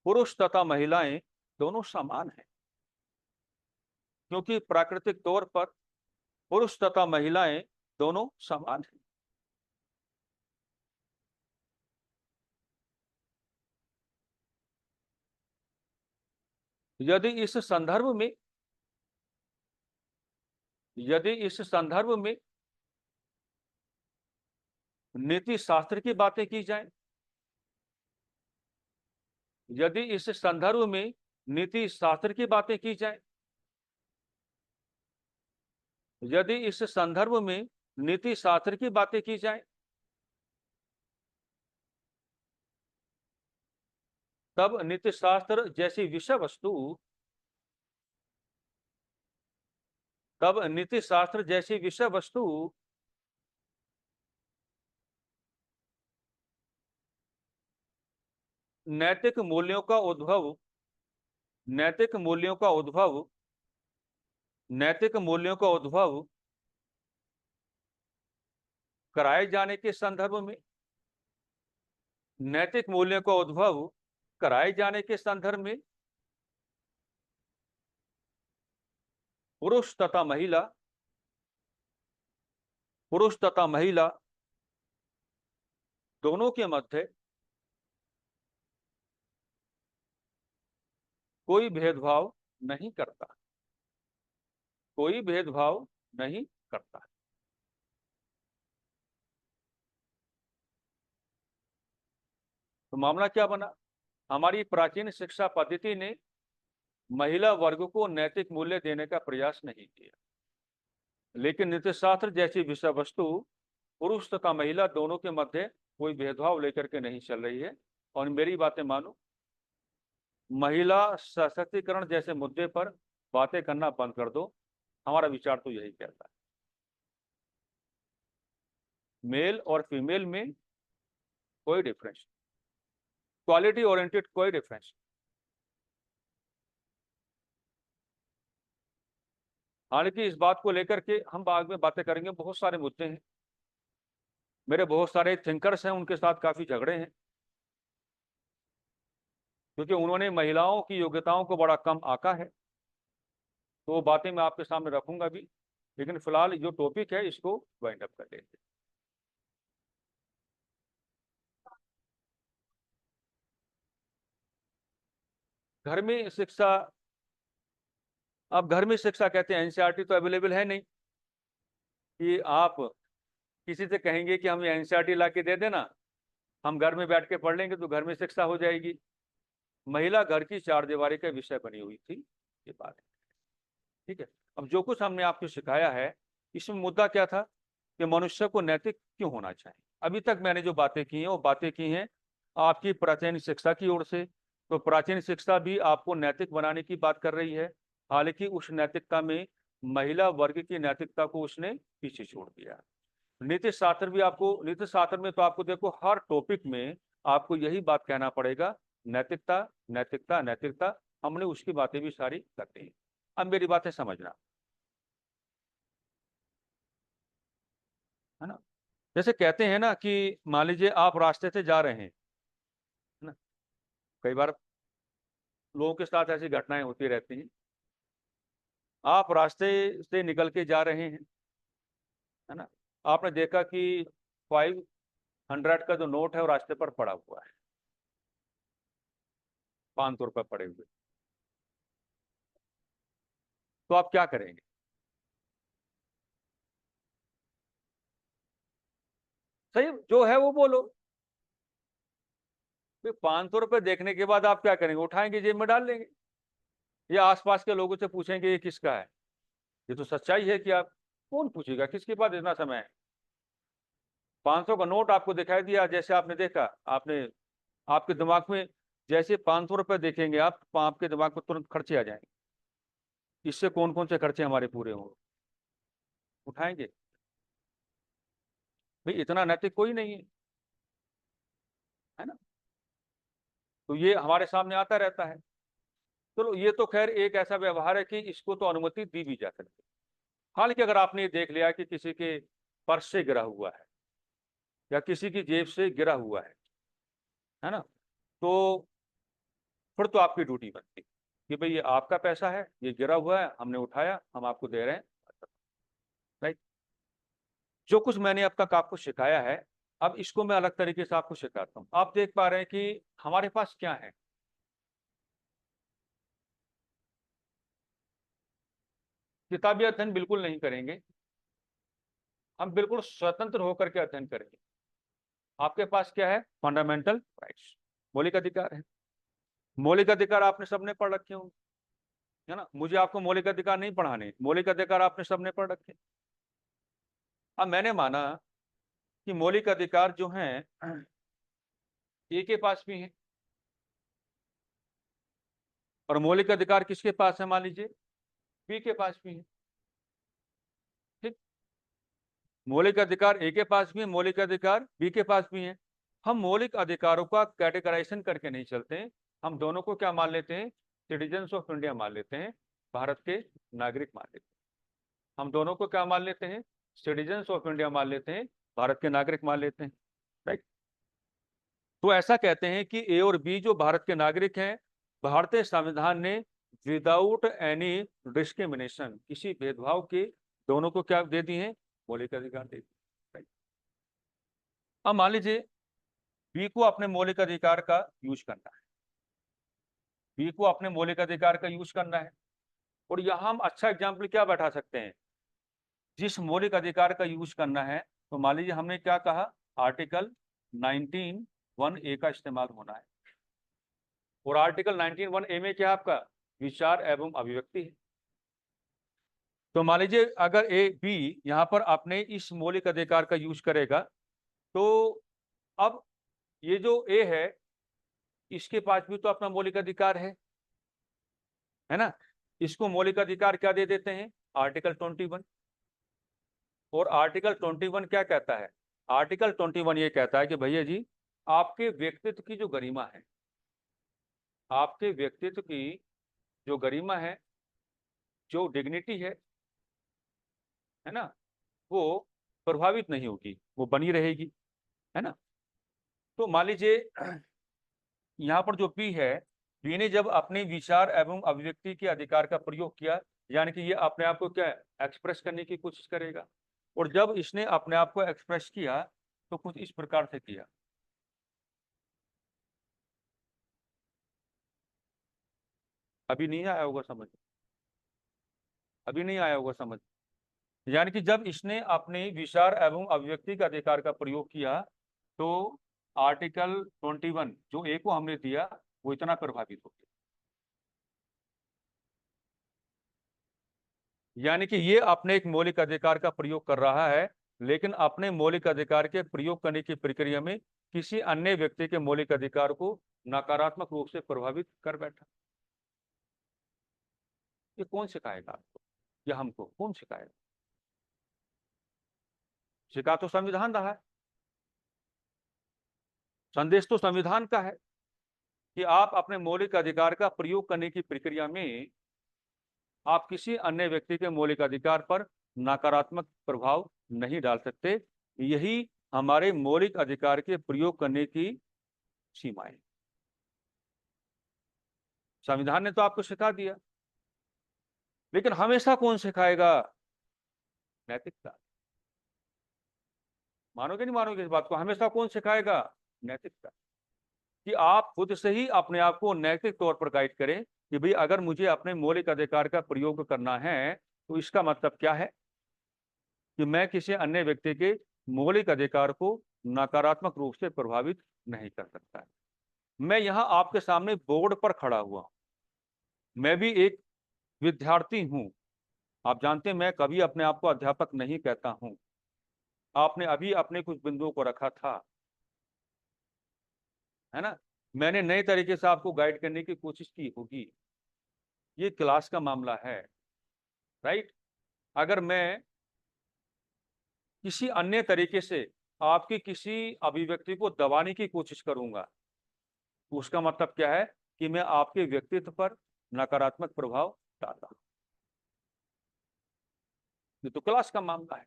पुरुष तथा महिलाएं दोनों समान हैं। क्योंकि प्राकृतिक तौर पर पुरुष तथा महिलाएं दोनों समान हैं। यदि इस संदर्भ में, यदि इस संदर्भ में नीति शास्त्र की बातें की जाए, यदि इस संदर्भ में नीति शास्त्र की बातें की जाए, यदि इस संदर्भ में नीति शास्त्र की बातें की जाए, तब नीति शास्त्र जैसी विषय वस्तु, तब नीति शास्त्र जैसी विषय वस्तु नैतिक मूल्यों का उद्भव, नैतिक मूल्यों का उद्भव, नैतिक मूल्यों का उद्भव कराए जाने के संदर्भ में, नैतिक मूल्यों का उद्भव कराए जाने के संदर्भ में पुरुष तथा महिला, पुरुष तथा महिला दोनों के मध्य कोई भेदभाव नहीं करता, कोई भेदभाव नहीं करता। तो मामला क्या बना? हमारी प्राचीन शिक्षा पद्धति ने महिला वर्ग को नैतिक मूल्य देने का प्रयास नहीं किया, लेकिन नीतिशास्त्र जैसी विषय वस्तु पुरुष तथा महिला दोनों के मध्य कोई भेदभाव लेकर के नहीं चल रही है। और मेरी बातें मानो, महिला सशक्तिकरण जैसे मुद्दे पर बातें करना बंद कर दो। हमारा विचार तो यही कहता है, मेल और फीमेल में कोई डिफरेंस, क्वालिटी ओरिएंटेड कोई डिफरेंस। हालांकि इस बात को लेकर के हम बाद में बातें करेंगे, बहुत सारे मुद्दे हैं। मेरे बहुत सारे थिंकर्स हैं, उनके साथ काफी झगड़े हैं, क्योंकि उन्होंने महिलाओं की योग्यताओं को बड़ा कम आंका है। तो वो बातें मैं आपके सामने रखूंगा भी, लेकिन फिलहाल जो टॉपिक है इसको वाइंड अप कर लेते हैं। घर में शिक्षा, अब घर में शिक्षा कहते हैं, एनसीईआरटी तो अवेलेबल है नहीं कि आप किसी से कहेंगे कि हमें एनसीईआरटी ला के दे देना, हम घर में बैठ के पढ़ लेंगे तो घर में शिक्षा हो जाएगी। महिला घर की चारदीवारी का विषय बनी हुई थी, ये बात है। ठीक है, अब जो कुछ हमने आपको सिखाया है, इसमें मुद्दा क्या था कि मनुष्य को नैतिक क्यों होना चाहिए। अभी तक मैंने जो बातें की हैं वो बातें की हैं आपकी प्राचीन शिक्षा की ओर से। तो प्राचीन शिक्षा भी आपको नैतिक बनाने की बात कर रही है, हालांकि उस नैतिकता में महिला वर्ग की नैतिकता को उसने पीछे छोड़ दिया। नीति शास्त्र भी आपको, नीति शास्त्र में तो आपको देखो हर टॉपिक में आपको यही बात कहना पड़ेगा, नैतिकता नैतिकता नैतिकता। हमने उसकी बातें भी सारी कर दी। अब मेरी बातें समझना, है ना। जैसे कहते हैं ना कि मान लीजिए आप रास्ते से जा रहे हैं, है ना, कई बार लोगों के साथ ऐसी घटनाएं होती रहती हैं। आप रास्ते से निकल के जा रहे हैं, है ना, आपने देखा कि 500 का जो नोट है वो रास्ते पर पड़ा हुआ है, 500 रुपये पड़े हुए। तो आप क्या करेंगे? सही जो है वो बोलो। 500 रुपये देखने के बाद आप क्या करेंगे? उठाएंगे, जेब में डाल लेंगे, या आसपास के लोगों से पूछेंगे ये किसका है? ये तो सच्चाई है कि आप, कौन पूछेगा, किसके पास इतना समय है? 500 का नोट आपको दिखाई दिया, जैसे आपने देखा, आपने, आपके दिमाग में जैसे 500 रुपये देखेंगे आप, तो आपके दिमाग में तुरंत खर्चे आ जाएंगे। इससे कौन कौन से खर्चे हमारे पूरे होंगे? उठाएंगे। भाई इतना नैतिक कोई नहीं है ना। तो ये हमारे सामने आता रहता है। चलो ये तो खैर एक ऐसा व्यवहार है कि इसको तो अनुमति दी भी जा सकती है। हालांकि अगर आपने ये देख लिया कि किसी के पर्स से गिरा हुआ है या किसी की जेब से गिरा हुआ है ना, तो फिर तो आपकी ड्यूटी बनती है कि भाई ये आपका पैसा है, ये गिरा हुआ है, हमने उठाया, हम आपको दे रहे हैं। राइट। जो कुछ मैंने अब तक आपको सिखाया है, अब इसको मैं अलग तरीके से आपको सिखाता हूँ। आप देख पा रहे हैं कि हमारे पास क्या है। किताबी अध्ययन बिल्कुल नहीं करेंगे, हम बिल्कुल स्वतंत्र होकर के अध्ययन करेंगे। आपके पास क्या है? फंडामेंटल राइट्स, मौलिक अधिकार है। मौलिक अधिकार आपने सबने पढ़ रखे होंगे, है ना। मुझे आपको मौलिक अधिकार नहीं पढ़ाने, मौलिक अधिकार आपने सबने पढ़ रखे। अब मैंने माना कि मौलिक अधिकार जो हैं ए के पास भी हैं, और मौलिक अधिकार किसके पास है? मान लीजिए बी के पास भी है। ठीक, मौलिक अधिकार ए के पास भी है, मौलिक अधिकार बी के पास भी है। हम मौलिक अधिकारों का कैटेगराइजेशन करके नहीं चलते हैं, हम दोनों को क्या मान लेते हैं? सिटीजन्स ऑफ इंडिया मान लेते हैं, भारत के नागरिक मान लेते हैं। हम दोनों को क्या मान लेते हैं? सिटीजन्स ऑफ इंडिया मान लेते हैं, भारत के नागरिक मान लेते हैं। राइट। तो ऐसा कहते हैं कि ए और बी जो भारत के नागरिक हैं, भारतीय संविधान ने विदाउट एनी डिस्क्रिमिनेशन, किसी भेदभाव के, दोनों को क्या दे दी है? मौलिक अधिकार दे दिए। अब मान लीजिए बी को अपने मौलिक अधिकार का यूज करना है, बी को अपने मौलिक अधिकार का यूज करना है। और यहाँ हम अच्छा एग्जाम्पल क्या बैठा सकते हैं, जिस मौलिक अधिकार का यूज करना है, तो मान लीजिए हमने क्या कहा, आर्टिकल 19(1)(a) का इस्तेमाल होना है। और आर्टिकल 19(1)(a) में क्या आपका विचार एवं अभिव्यक्ति है। तो मान लीजिए अगर ए बी यहाँ पर अपने इस मौलिक अधिकार का यूज करेगा, तो अब ये जो ए है, इसके पास भी तो अपना मौलिक अधिकार है ना। इसको मौलिक अधिकार क्या दे देते हैं, आर्टिकल 21। और आर्टिकल 21 क्या कहता है, आर्टिकल 21 ये कहता है कि भैया जी, आपके व्यक्तित्व की जो गरिमा है, आपके व्यक्तित्व की जो गरिमा है, जो डिग्निटी है ना, वो प्रभावित नहीं होगी, वो बनी रहेगी, है ना। तो मान लीजिए यहाँ पर जो पी है, पी ने जब अपने विचार एवं अभिव्यक्ति के अधिकार का प्रयोग किया, यानी कि ये अपने आप को क्या एक्सप्रेस करने की कोशिश करेगा। और जब इसने अपने आप को एक्सप्रेस किया, तो कुछ इस प्रकार से किया। अभी नहीं आया होगा समझ, अभी नहीं आया होगा समझ। यानी कि जब इसने अपने विचार एवं अभिव्यक्ति के अधिकार का प्रयोग किया, तो आर्टिकल 21 जो ए को हमने दिया, वो इतना प्रभावित हो गया। यानी कि ये अपने एक मौलिक अधिकार का प्रयोग कर रहा है, लेकिन अपने मौलिक अधिकार के प्रयोग करने की प्रक्रिया में किसी अन्य व्यक्ति के मौलिक अधिकार को नकारात्मक रूप से प्रभावित कर बैठा। ये कौन सिखाएगा आपको, या हमको कौन सिखाएगा? सिखा तो संविधान रहा है, संदेश तो संविधान का है कि आप अपने मौलिक अधिकार का प्रयोग करने की प्रक्रिया में आप किसी अन्य व्यक्ति के मौलिक अधिकार पर नकारात्मक प्रभाव नहीं डाल सकते। यही हमारे मौलिक अधिकार के प्रयोग करने की सीमाएं। संविधान ने तो आपको सिखा दिया, लेकिन हमेशा कौन सिखाएगा? नैतिकता। मानोगे नहीं मानोगे इस बात को, हमेशा कौन सिखाएगा? नैतिकता। कि आप खुद से ही अपने आप को नैतिक तौर पर गाइड करें कि भाई अगर मुझे अपने मौलिक अधिकार का प्रयोग करना है, तो इसका मतलब क्या है कि मैं किसी अन्य व्यक्ति के मौलिक अधिकार को नकारात्मक रूप से प्रभावित नहीं कर सकता है। मैं यहाँ आपके सामने बोर्ड पर खड़ा हुआ हूं, मैं भी एक विद्यार्थी हूं। आप जानते हैं मैं कभी अपने आप को अध्यापक नहीं कहता हूं। आपने अभी अपने कुछ बिंदुओं को रखा था, है ना। मैंने नए तरीके से आपको गाइड करने की कोशिश की होगी। ये क्लास का मामला है, राइट। अगर मैं किसी अन्य तरीके से आपकी किसी अभिव्यक्ति को दबाने की कोशिश करूंगा, तो उसका मतलब क्या है कि मैं आपके व्यक्तित्व पर नकारात्मक प्रभाव डाल रहा हूं। ये तो क्लास का मामला है।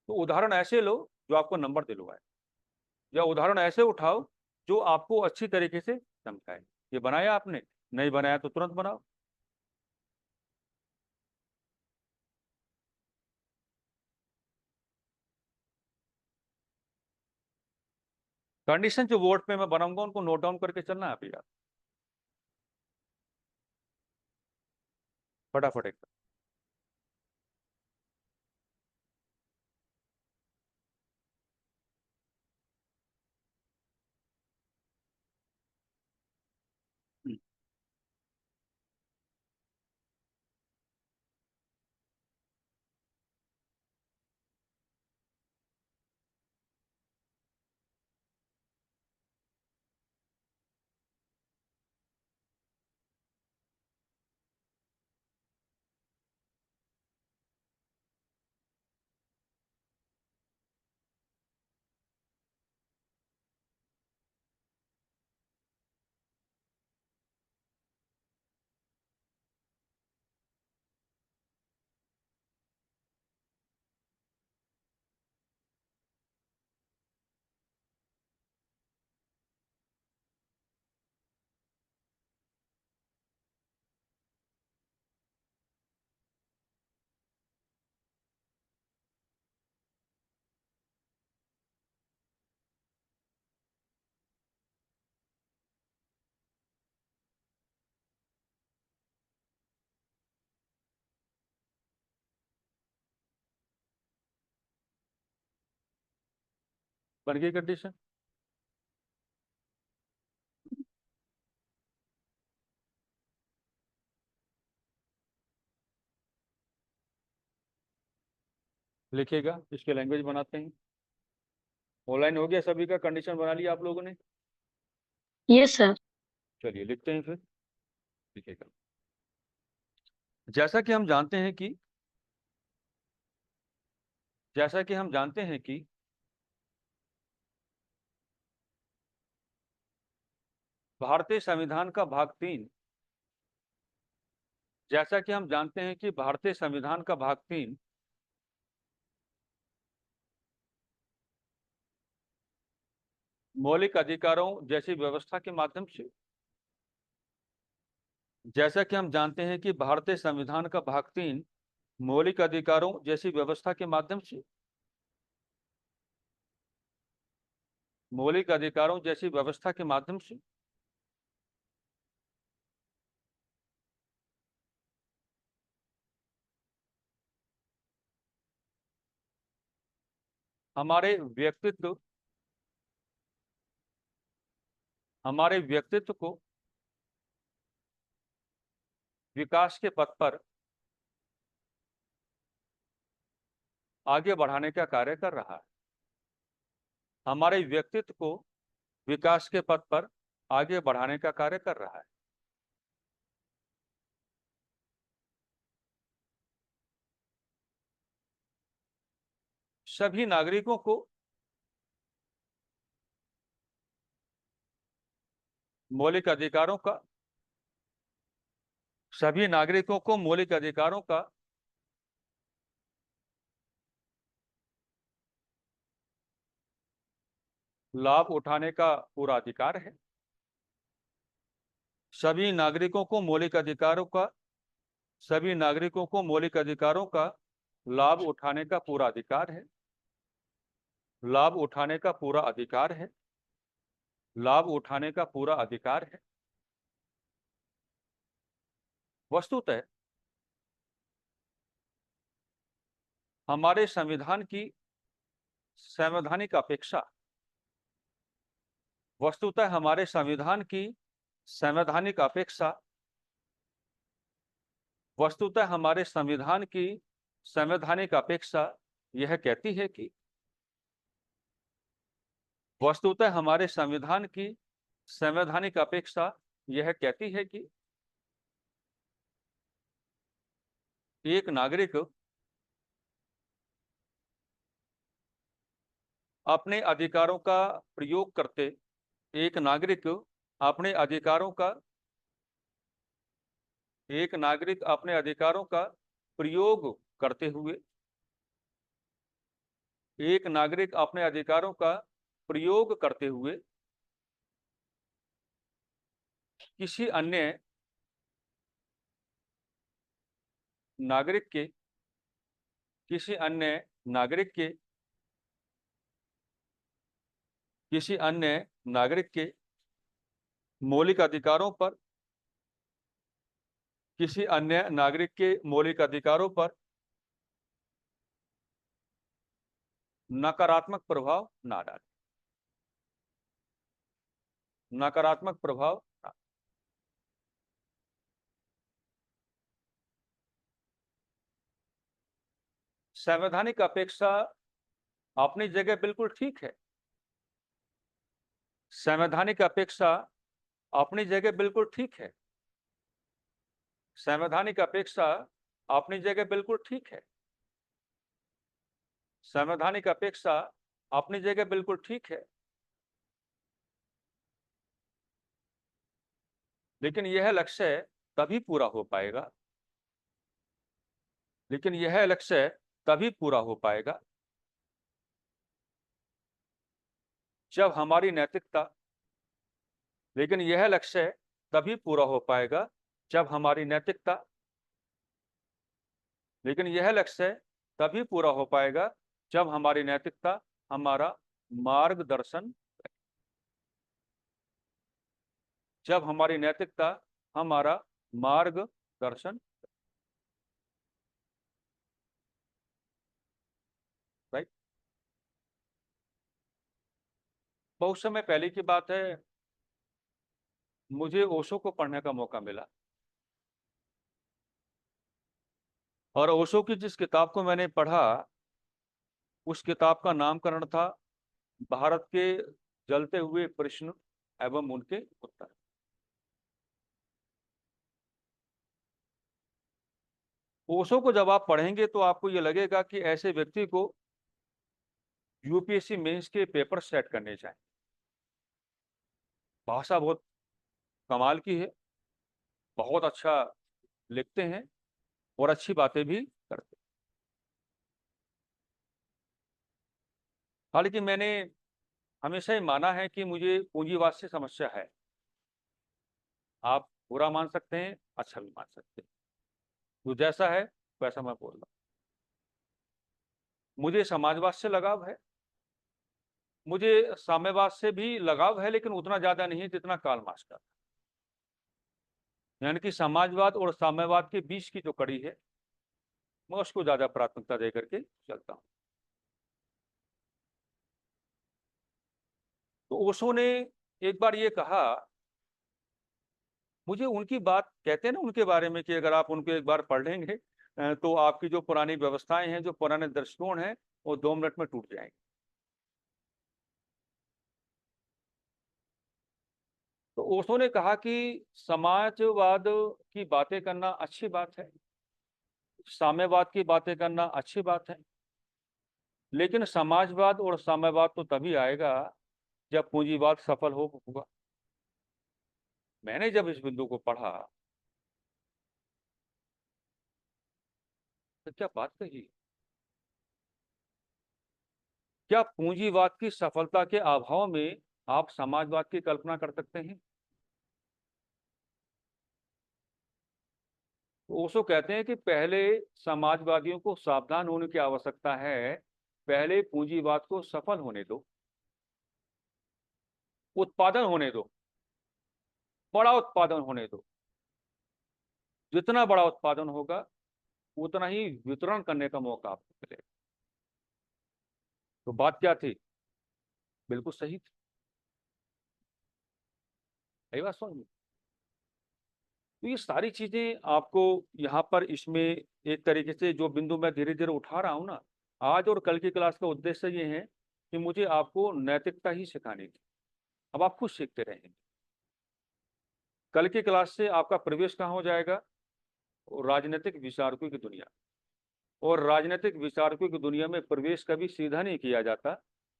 तो उदाहरण ऐसे लो जो आपको नंबर दिलवाए, या उदाहरण ऐसे उठाओ जो आपको अच्छी तरीके से समझाए। ये बनाया आपने, नहीं बनाया तो तुरंत बनाओ। कंडीशन जो बोर्ड पे मैं बनाऊंगा उनको नोट डाउन करके चलना है अभी यार, फटाफट एक। बन गई कंडीशन। लिखिएगा, इसके लैंग्वेज बनाते हैं। ऑनलाइन हो गया सभी का, कंडीशन बना लिया आप लोगों ने? Yes sir. चलिए लिखते हैं फिर। लिखिएगा। जैसा कि हम जानते हैं कि जैसा कि हम जानते हैं कि भारतीय संविधान का भाग 3, जैसा कि हम जानते हैं कि भारतीय संविधान का भाग 3 मौलिक अधिकारों जैसी व्यवस्था के माध्यम से, जैसा कि हम जानते हैं कि भारतीय संविधान का भाग 3 मौलिक अधिकारों जैसी व्यवस्था के माध्यम से, मौलिक अधिकारों जैसी व्यवस्था के माध्यम से हमारे व्यक्तित्व हमारे व्यक्तित्व को विकास के पथ पर आगे बढ़ाने का कार्य कर रहा है। हमारे व्यक्तित्व को विकास के पथ पर आगे बढ़ाने का कार्य कर रहा है। सभी नागरिकों को मौलिक अधिकारों का सभी नागरिकों को मौलिक अधिकारों का लाभ उठाने का पूरा अधिकार है। सभी नागरिकों को मौलिक अधिकारों का सभी नागरिकों को मौलिक अधिकारों का लाभ उठाने का पूरा अधिकार है। लाभ उठाने का पूरा अधिकार है। लाभ उठाने का पूरा अधिकार है। वस्तुतः हमारे संविधान की संवैधानिक अपेक्षा वस्तुतः हमारे संविधान की संवैधानिक अपेक्षा वस्तुतः हमारे संविधान की संवैधानिक अपेक्षा यह कहती है कि वस्तुतः हमारे संविधान की संवैधानिक अपेक्षा यह कहती है कि एक नागरिक अपने अधिकारों का प्रयोग करते एक नागरिक अपने अधिकारों का एक नागरिक अपने अधिकारों का प्रयोग करते हुए एक नागरिक अपने अधिकारों का प्रयोग करते हुए किसी अन्य नागरिक के किसी अन्य नागरिक के किसी अन्य नागरिक के मौलिक अधिकारों पर किसी अन्य नागरिक के मौलिक अधिकारों पर नकारात्मक प्रभाव ना डाले। नकारात्मक प्रभाव ना। संवैधानिक अपेक्षा अपनी जगह बिल्कुल ठीक है। संवैधानिक अपेक्षा अपनी जगह बिल्कुल ठीक है। संवैधानिक अपेक्षा अपनी जगह बिल्कुल ठीक है। संवैधानिक अपेक्षा अपनी जगह बिल्कुल ठीक है। लेकिन यह लक्ष्य तभी पूरा हो पाएगा लेकिन यह लक्ष्य तभी पूरा हो पाएगा जब हमारी नैतिकता लेकिन यह लक्ष्य तभी पूरा हो पाएगा जब हमारी नैतिकता लेकिन यह लक्ष्य तभी पूरा हो पाएगा जब हमारी नैतिकता हमारा मार्गदर्शन जब हमारी नैतिकता हमारा मार्गदर्शन। राइट। बहुत समय पहले की बात है, मुझे ओशो को पढ़ने का मौका मिला, और ओशो की जिस किताब को मैंने पढ़ा, उस किताब का नामकरण था भारत के जलते हुए प्रश्न एवं उनके उत्तर। ओशो को जब आप पढ़ेंगे तो आपको ये लगेगा कि ऐसे व्यक्ति को यूपीएससी मेंस के पेपर सेट करने चाहिए। भाषा बहुत कमाल की है, बहुत अच्छा लिखते हैं और अच्छी बातें भी करते हैं। हालांकि मैंने हमेशा ही माना है कि मुझे पूंजीवाद से समस्या है। आप बुरा मान सकते हैं, अच्छा भी मान सकते हैं, जो जैसा है वैसा मैं बोल रहा हूं। मुझे समाजवाद से लगाव है, मुझे साम्यवाद से भी लगाव है, लेकिन उतना ज्यादा नहीं है जितना कार्ल मार्क्स का। यानी कि समाजवाद और साम्यवाद के बीच की जो कड़ी है, मैं उसको ज्यादा प्राथमिकता देकर के चलता हूं। तो ओशो ने एक बार ये कहा, मुझे उनकी बात कहते हैं ना उनके बारे में, कि अगर आप उनको एक बार पढ़ लेंगे तो आपकी जो पुरानी व्यवस्थाएं हैं, जो पुराने दृष्टिकोण हैं, वो 2 मिनट में टूट जाएंगे। तो ओशो ने कहा कि समाजवाद की बातें करना अच्छी बात है, साम्यवाद की बातें करना अच्छी बात है, लेकिन समाजवाद और साम्यवाद तो तभी आएगा जब पूंजीवाद सफल होगा। मैंने जब इस बिंदु को पढ़ा तो क्या बात कही, क्या पूंजीवाद की सफलता के अभाव में आप समाजवाद की कल्पना कर सकते हैं? तो ओशो कहते हैं कि पहले समाजवादियों को सावधान होने की आवश्यकता है, पहले पूंजीवाद को सफल होने दो, उत्पादन होने दो, बड़ा उत्पादन होने दो। जितना बड़ा उत्पादन होगा उतना ही वितरण करने का मौका आपको मिलेगा। तो बात क्या थी? बिल्कुल सही थी, सही बात समझ में। तो ये सारी चीजें आपको यहाँ पर इसमें एक तरीके से जो बिंदु मैं धीरे धीरे उठा रहा हूँ ना, आज और कल की क्लास का उद्देश्य ये है कि मुझे आपको नैतिकता ही सिखानी थी। अब आप खुद सीखते रहेंगे। कल की क्लास से आपका प्रवेश कहाँ हो जाएगा? राजनीतिक विचारकों की दुनिया। और राजनीतिक विचारकों की दुनिया में प्रवेश कभी सीधा नहीं किया जाता,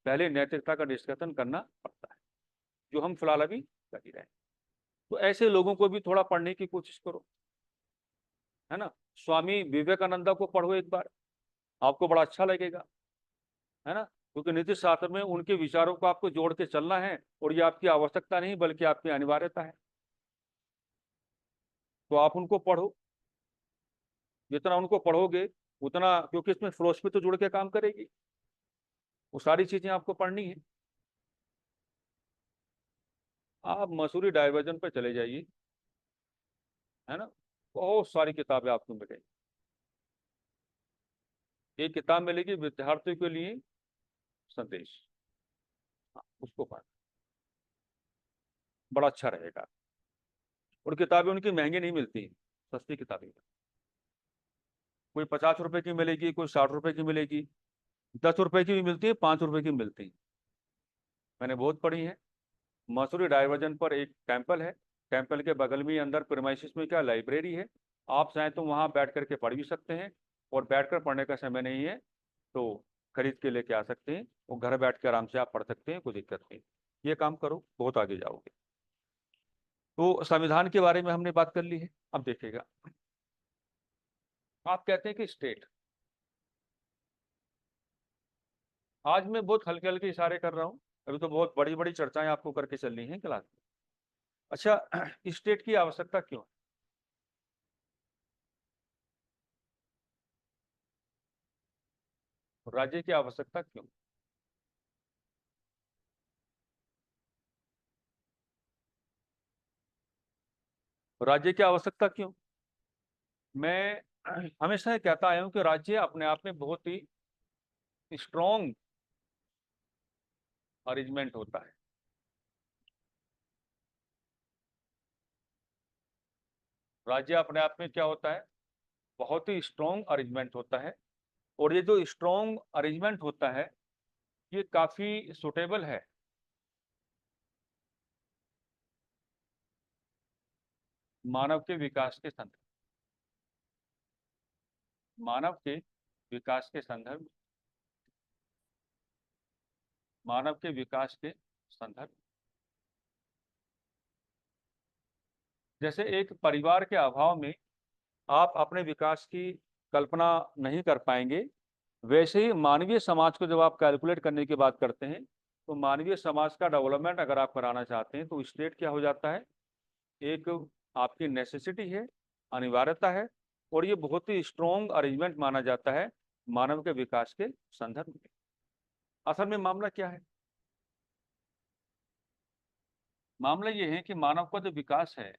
पहले नैतिकता का डिस्कशन करना पड़ता है, जो हम फिलहाल अभी कर ही रहे हैं। तो ऐसे लोगों को भी थोड़ा पढ़ने की कोशिश करो, है ना। स्वामी विवेकानंदा को पढ़ो एक बार, आपको बड़ा अच्छा लगेगा, है ना। क्योंकि नीति शास्त्र में उनके विचारों को आपको जोड़ के चलना है, और ये आपकी आवश्यकता नहीं बल्कि आपकी अनिवार्यता है। तो आप उनको पढ़ो, जितना उनको पढ़ोगे उतना, क्योंकि इसमें फिलोसफी तो जुड़ के काम करेगी, वो सारी चीजें आपको पढ़नी है। आप मसूरी डाइवर्जन पे चले जाइए, है ना, बहुत सारी किताबें आपको मिलेगी। एक किताब मिलेगी विद्यार्थियों के लिए संदेश, हाँ, उसको पढ़, बड़ा अच्छा रहेगा। और किताबें उनकी महंगी नहीं मिलती, सस्ती किताबें, कोई 50 रुपए की मिलेगी, कोई 60 रुपए की मिलेगी, 10 रुपए की भी मिलती है, 5 रुपए की मिलती है। मैंने बहुत पढ़ी है। मसूरी डाइवर्जन पर एक टेम्पल है, टेम्पल के बगल में ही अंदर प्रीमाइसिस में क्या लाइब्रेरी है। आप चाहें तो वहाँ बैठ करके पढ़ भी सकते हैं, और बैठकर पढ़ने का समय नहीं है तो खरीद के लेके आ सकते हैं, वो घर बैठ के आराम से आप पढ़ सकते हैं, कोई दिक्कत नहीं। ये काम करो, बहुत आगे जाओगे। तो संविधान के बारे में हमने बात कर ली है। अब देखिएगा, आप कहते हैं कि स्टेट, आज मैं बहुत हल्के हल्के इशारे कर रहा हूँ, अभी तो बहुत बड़ी बड़ी चर्चाएं आपको करके चलनी है क्लास में। अच्छा, स्टेट की आवश्यकता क्यों है? राज्य की आवश्यकता क्यों? राज्य की आवश्यकता क्यों? मैं हमेशा ये कहता आया हूं कि राज्य अपने आप में बहुत ही स्ट्रॉन्ग अरेंजमेंट होता है। राज्य अपने आप में क्या होता है, बहुत ही स्ट्रॉन्ग अरेंजमेंट होता है। और ये जो स्ट्रॉन्ग अरेंजमेंट होता है ये काफी सुटेबल है मानव के विकास के संदर्भ, मानव के विकास के संदर्भ, मानव के विकास के संदर्भ। जैसे एक परिवार के अभाव में आप अपने विकास की कल्पना नहीं कर पाएंगे, वैसे ही मानवीय समाज को जब आप कैलकुलेट करने की बात करते हैं तो मानवीय समाज का डेवलपमेंट अगर आप कराना चाहते हैं तो स्टेट क्या हो जाता है, एक आपकी नेसेसिटी है, अनिवार्यता है। और ये बहुत ही स्ट्रॉन्ग अरेंजमेंट माना जाता है मानव के विकास के संदर्भ में। असल में मामला क्या है, मामला ये है कि मानव का जो विकास है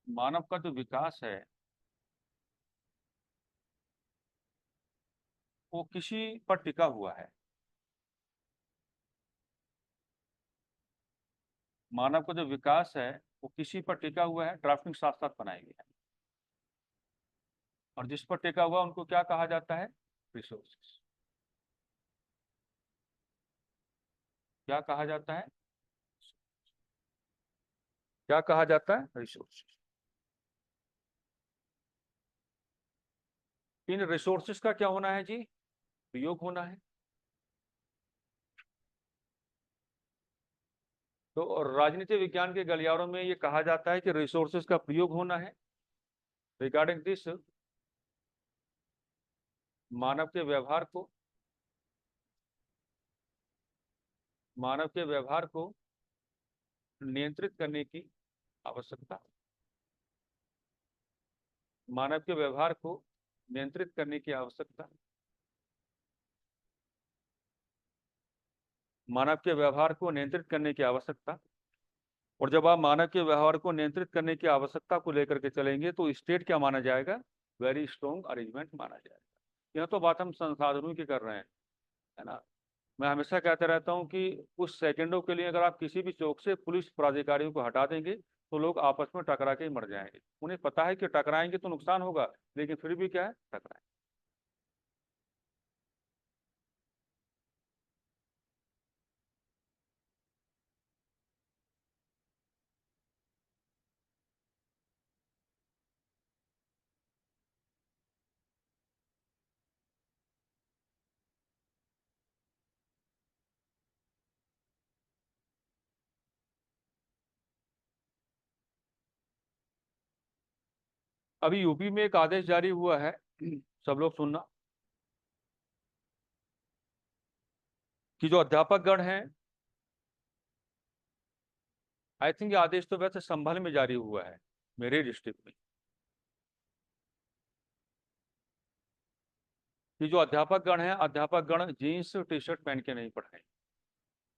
मानव का जो विकास है वो किसी पर टिका हुआ है। मानव का जो विकास है वो किसी पर टिका हुआ है, ड्राफ्टिंग साथ साथ बनाई गई है। और जिस पर टिका हुआ उनको क्या कहा जाता है, रिसोर्सेस। क्या कहा जाता है, क्या कहा जाता है, रिसोर्सेस। इन रिसोर्सेस का क्या होना है जी, प्रयोग होना है। तो राजनीति विज्ञान के गलियारों में ये कहा जाता है कि रिसोर्सेस का प्रयोग होना है। रिगार्डिंग दिस मानव के व्यवहार को, मानव के व्यवहार को नियंत्रित करने की आवश्यकता, मानव के व्यवहार को नियंत्रित करने की आवश्यकता, मानव के व्यवहार को नियंत्रित करने की आवश्यकता। और जब आप मानव के व्यवहार को नियंत्रित करने की आवश्यकता को लेकर के चलेंगे तो स्टेट क्या माना जाएगा, वेरी स्ट्रॉन्ग अरेंजमेंट माना जाएगा। यह तो बात हम संसाधनों की कर रहे हैं, है ना। मैं हमेशा कहता रहता हूं कि कुछ सेकंडों के लिए अगर आप किसी भी चौक से पुलिस प्राधिकारियों को हटा देंगे तो लोग आपस में टकरा के ही मर जाएंगे। उन्हें पता है कि टकराएंगे तो नुकसान होगा, लेकिन फिर भी क्या है, टकराएंगे। अभी यूपी में एक आदेश जारी हुआ है, सब लोग सुनना, कि जो अध्यापक गण हैं, आई थिंक ये आदेश तो वैसे संभल में जारी हुआ है मेरे डिस्ट्रिक्ट में, कि जो अध्यापक गण हैं, अध्यापक गण जीन्स टी शर्ट पहन के नहीं पढ़ाएं,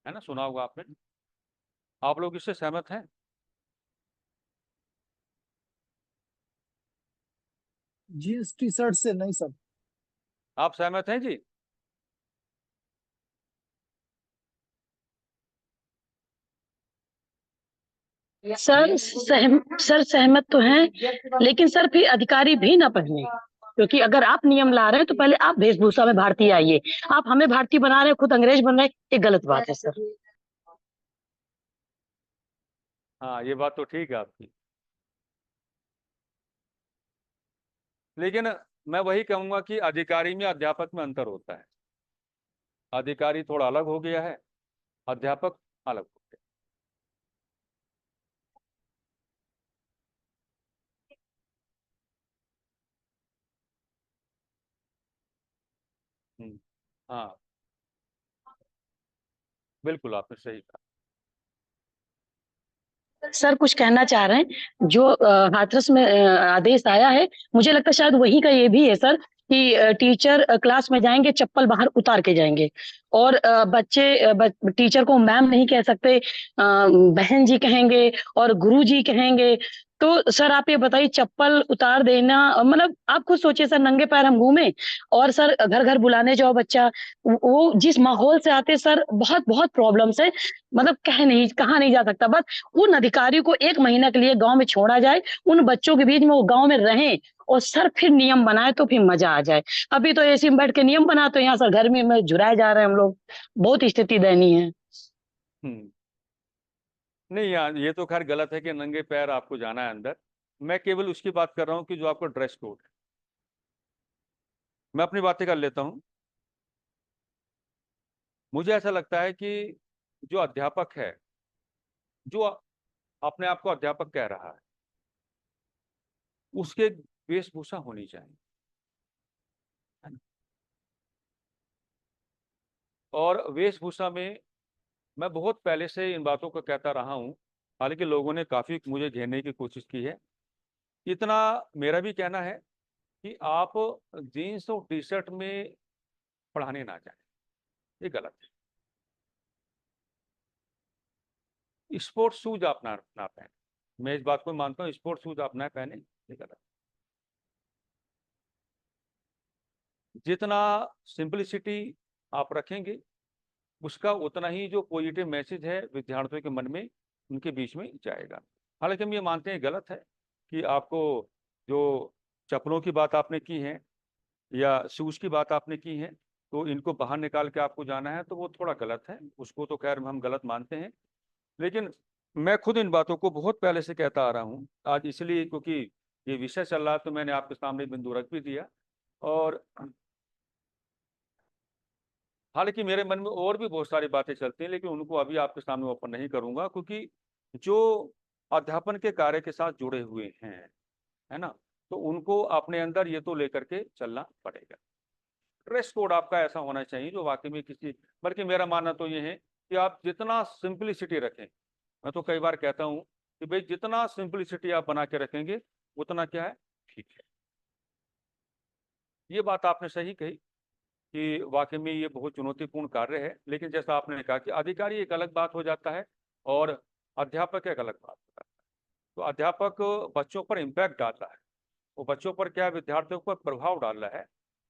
है ना, सुना होगा आपने। आप लोग इससे सहमत हैं? जीन्स टी शर्ट से नहीं सर। आप सहमत हैं जी? सर सहमत तो हैं, लेकिन सर फिर अधिकारी भी ना पहने, क्योंकि अगर आप नियम ला रहे हैं तो पहले आप वेशभूषा में भारतीय आइए। आप हमें भारतीय बना रहे हैं, खुद अंग्रेज बन रहे हैं, ये गलत बात है सर। हाँ, ये बात तो ठीक है आपकी, लेकिन मैं वही कहूंगा कि अधिकारी में अध्यापक में अंतर होता है। अधिकारी थोड़ा अलग हो गया है, अध्यापक अलग हो गया। हाँ, बिल्कुल आपने सही कहा। सर कुछ कहना चाह रहे हैं, जो हाथरस में आदेश आया है, मुझे लगता है शायद वही का ये भी है सर, कि टीचर क्लास में जाएंगे चप्पल बाहर उतार के जाएंगे। और टीचर को मैम नहीं कह सकते, बहन जी कहेंगे और गुरु जी कहेंगे। तो सर आप ये बताइए, चप्पल उतार देना, मतलब आप खुद सोचिए सर, नंगे पैर हम घूमें और सर घर घर बुलाने जाओ बच्चा, वो जिस माहौल से आते सर, बहुत बहुत प्रॉब्लम्स है। मतलब कहा नहीं जा सकता। बस उन अधिकारियों को 1 महीना के लिए गांव में छोड़ा जाए, उन बच्चों के बीच में वो गांव में रहें और सर फिर नियम बनाए तो फिर मजा आ जाए। अभी तो एसी में बैठ के नियम बना, तो यहाँ सर गर्मी में झुराए जा रहे हैं हम लोग। बहुत स्थिति दयनीय है। हम्म। नहीं यार, ये तो खैर गलत है कि नंगे पैर आपको जाना है अंदर। मैं केवल उसकी बात कर रहा हूँ कि जो आपका ड्रेस कोड है। मैं अपनी बातें कर लेता हूँ। मुझे ऐसा लगता है कि जो अध्यापक है, जो अपने आप को अध्यापक कह रहा है, उसके वेशभूषा होनी चाहिए, है ना? और वेशभूषा में मैं बहुत पहले से इन बातों को कहता रहा हूँ, हालांकि लोगों ने काफी मुझे घेरने की कोशिश की है। इतना मेरा भी कहना है कि आप जीन्स और टी शर्ट में पढ़ाने ना जाए, ये गलत है। स्पोर्ट्स शूज आप ना पहने। मैं इस बात को मानता हूँ, स्पोर्ट्स शूज आप ना पहने, ये गलत है। जितना सिंपलिसिटी आप रखेंगे, उसका उतना ही जो पॉजिटिव मैसेज है विद्यार्थियों के मन में, उनके बीच में जाएगा। हालांकि हम ये मानते हैं गलत है कि आपको जो चप्पलों की बात आपने की है या शूज की बात आपने की है, तो इनको बाहर निकाल के आपको जाना है, तो वो थोड़ा गलत है। उसको तो खैर हम गलत मानते हैं। लेकिन मैं खुद इन बातों को बहुत पहले से कहता आ रहा हूँ, आज इसलिए क्योंकि ये विषय चल रहा है तो मैंने आपके सामने बिंदु रख भी दिया। और हालांकि मेरे मन में और भी बहुत सारी बातें चलती हैं, लेकिन उनको अभी आपके सामने ओपन नहीं करूंगा, क्योंकि जो अध्यापन के कार्य के साथ जुड़े हुए हैं, है ना, तो उनको अपने अंदर ये तो लेकर के चलना पड़ेगा। ड्रेस कोड आपका ऐसा होना चाहिए जो वाकई में किसी, बल्कि मेरा मानना तो ये है कि आप जितना सिंपलिसिटी रखें, मैं तो कई बार कहता हूँ कि भाई जितना सिंपलिसिटी आप बना के रखेंगे, उतना क्या है, ठीक है। ये बात आपने सही कही कि वाकई में ये बहुत चुनौतीपूर्ण कार्य है, लेकिन जैसा आपने कहा कि अधिकारी एक अलग बात हो जाता है और अध्यापक एक अलग बात होता है। तो अध्यापक बच्चों पर इम्पैक्ट डालता है, वो बच्चों पर क्या है, विद्यार्थियों पर प्रभाव डाल रहा है।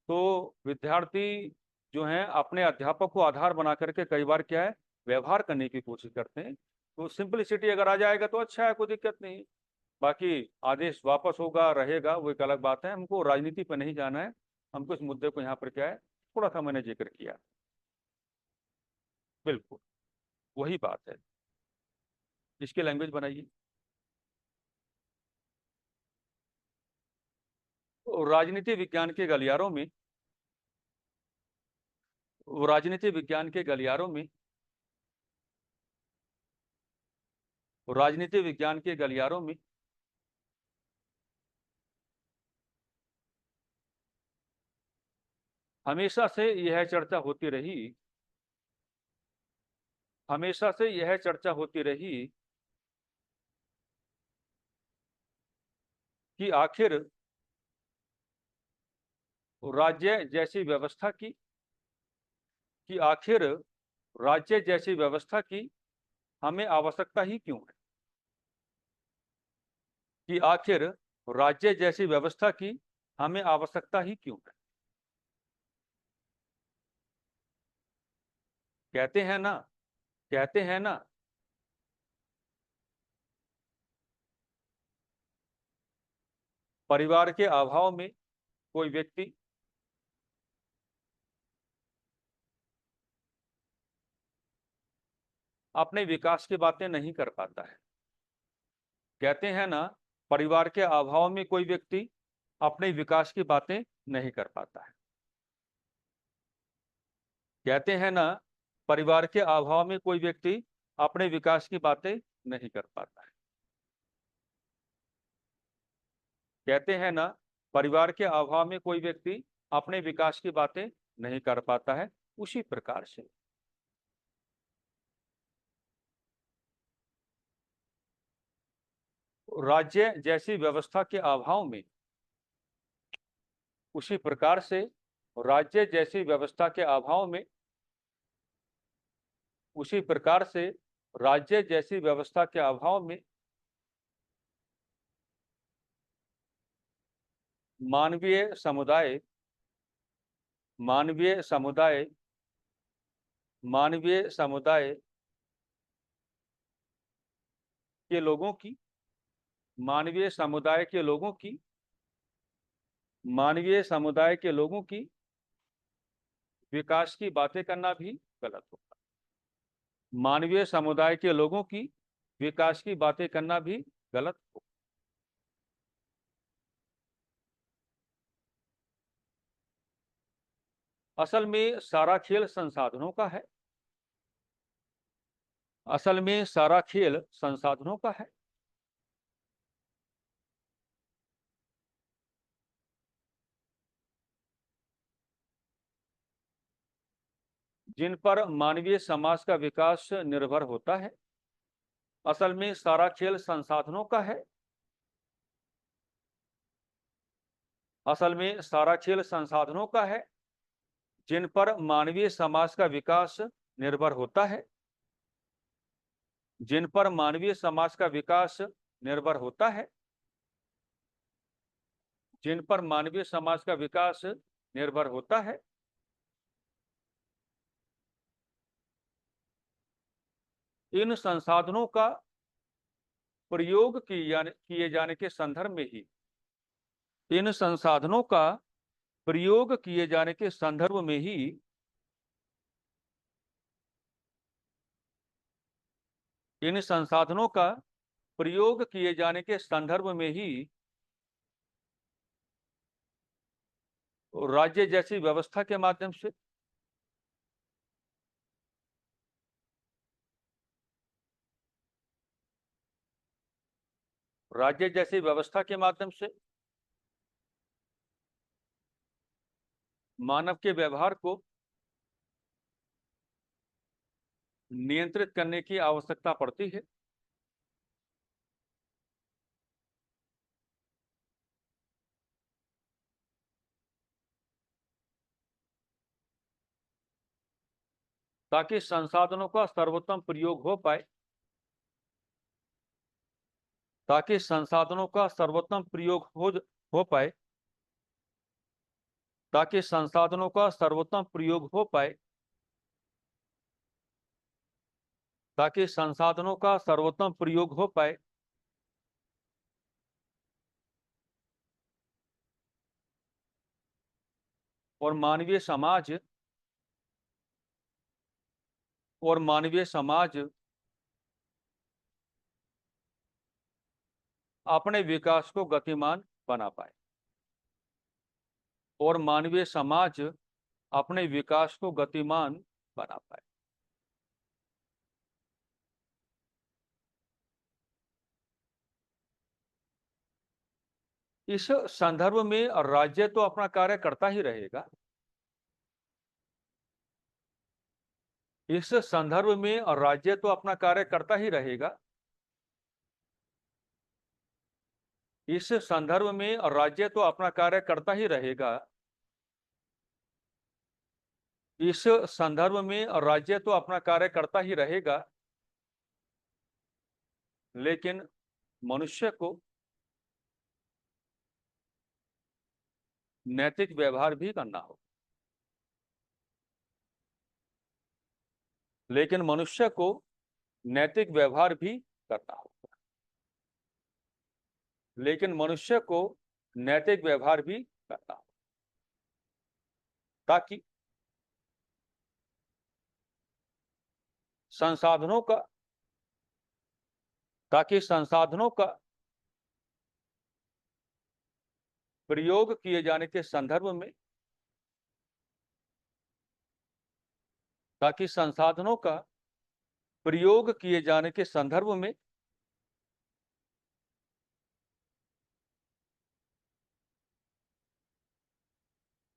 तो विद्यार्थी जो हैं अपने अध्यापक को आधार बना करके कई बार क्या है, व्यवहार करने की कोशिश करते हैं। तो सिंपलिसिटी अगर आ जाएगा तो अच्छा है, कोई दिक्कत नहीं। बाकी आदेश वापस होगा रहेगा वो एक अलग बात है। हमको राजनीति पर नहीं जाना है, हमको इस मुद्दे को यहाँ पर क्या है, थोड़ा सा मैंने जिक्र किया। बिल्कुल वही बात है, इसकी लैंग्वेज बनाइए। तो राजनीति विज्ञान के गलियारों में, राजनीति विज्ञान के गलियारों में, राजनीति विज्ञान के गलियारों में हमेशा से यह चर्चा होती रही, हमेशा से यह चर्चा होती रही कि आखिर राज्य जैसी व्यवस्था की, कि आखिर राज्य जैसी व्यवस्था की हमें आवश्यकता ही क्यों है, कि आखिर राज्य जैसी व्यवस्था की हमें आवश्यकता ही क्यों है। कहते हैं ना, कहते हैं ना, परिवार के अभाव में कोई व्यक्ति अपने विकास की बातें नहीं कर पाता है। कहते हैं ना, परिवार के अभाव में कोई व्यक्ति अपने विकास की बातें नहीं कर पाता है। कहते हैं ना, परिवार के अभाव में कोई व्यक्ति अपने विकास की बातें नहीं कर पाता है। कहते हैं ना, परिवार के अभाव में कोई व्यक्ति अपने विकास की बातें नहीं कर पाता है। उसी प्रकार से राज्य जैसी व्यवस्था के अभाव में, उसी प्रकार से राज्य जैसी व्यवस्था के अभाव में उसी प्रकार से राज्य जैसी व्यवस्था के अभाव में मानवीय समुदाय मानवीय समुदाय मानवीय समुदाय के लोगों की मानवीय समुदाय के लोगों की मानवीय समुदाय के लोगों की विकास की बातें करना भी गलत होगा। मानवीय समुदाय के लोगों की विकास की बातें करना भी गलत होगा। असल में सारा खेल संसाधनों का है। असल में सारा खेल संसाधनों का है। जिन पर मानवीय समाज का विकास निर्भर होता है। असल में सारा खेल संसाधनों का है। असल में सारा खेल संसाधनों का है जिन पर मानवीय समाज का विकास निर्भर होता है। जिन पर मानवीय समाज का विकास निर्भर होता है। जिन पर मानवीय समाज का विकास निर्भर होता है। इन संसाधनों का प्रयोग किए जाने के संदर्भ में ही इन संसाधनों का प्रयोग किए जाने के संदर्भ में ही इन संसाधनों का प्रयोग किए जाने के संदर्भ में ही राज्य जैसी व्यवस्था के माध्यम से राज्य जैसी व्यवस्था के माध्यम से मानव के व्यवहार को नियंत्रित करने की आवश्यकता पड़ती है। ताकि संसाधनों का सर्वोत्तम प्रयोग हो पाए। ताकि संसाधनों का सर्वोत्तम प्रयोग हो पाए। ताकि संसाधनों का सर्वोत्तम प्रयोग हो पाए। ताकि संसाधनों का सर्वोत्तम प्रयोग हो पाए। और मानवीय समाज अपने विकास को गतिमान बना पाए। और मानवीय समाज अपने विकास को गतिमान बना पाए। इस संदर्भ में राज्य तो अपना कार्य करता ही रहेगा। इस संदर्भ में राज्य तो अपना कार्य करता ही रहेगा। इस संदर्भ में राज्य तो अपना कार्य करता ही रहेगा। इस संदर्भ में राज्य तो अपना कार्य करता ही रहेगा। लेकिन मनुष्य को नैतिक व्यवहार भी करना होगा। लेकिन मनुष्य को नैतिक व्यवहार भी करना होगा। लेकिन मनुष्य को नैतिक व्यवहार भी करना होगा। ताकि संसाधनों का प्रयोग किए जाने के संदर्भ में ताकि संसाधनों का प्रयोग किए जाने के संदर्भ में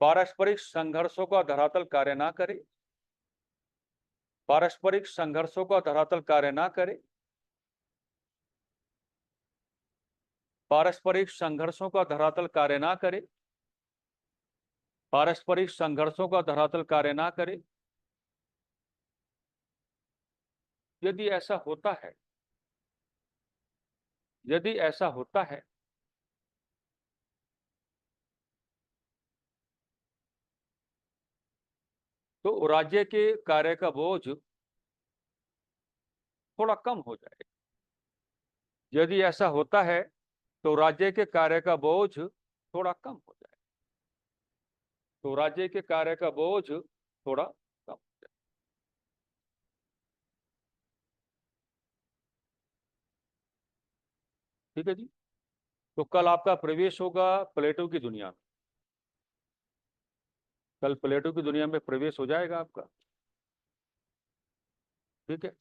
पारस्परिक संघर्षों का धरातल कार्य ना करे। पारस्परिक संघर्षों का धरातल कार्य ना करे। पारस्परिक संघर्षों का धरातल कार्य ना करे। पारस्परिक संघर्षों का धरातल कार्य ना करे। यदि ऐसा होता है, यदि ऐसा होता है तो राज्य के कार्य का बोझ थोड़ा कम हो जाएगा। यदि ऐसा होता है तो राज्य के कार्य का बोझ थोड़ा कम हो जाएगा। तो राज्य के कार्य का बोझ थोड़ा कम हो जाएगा। ठीक है जी। तो कल आपका प्रवेश होगा प्लेटो की दुनिया में। कल प्लेटो की दुनिया में प्रवेश हो जाएगा आपका। ठीक है।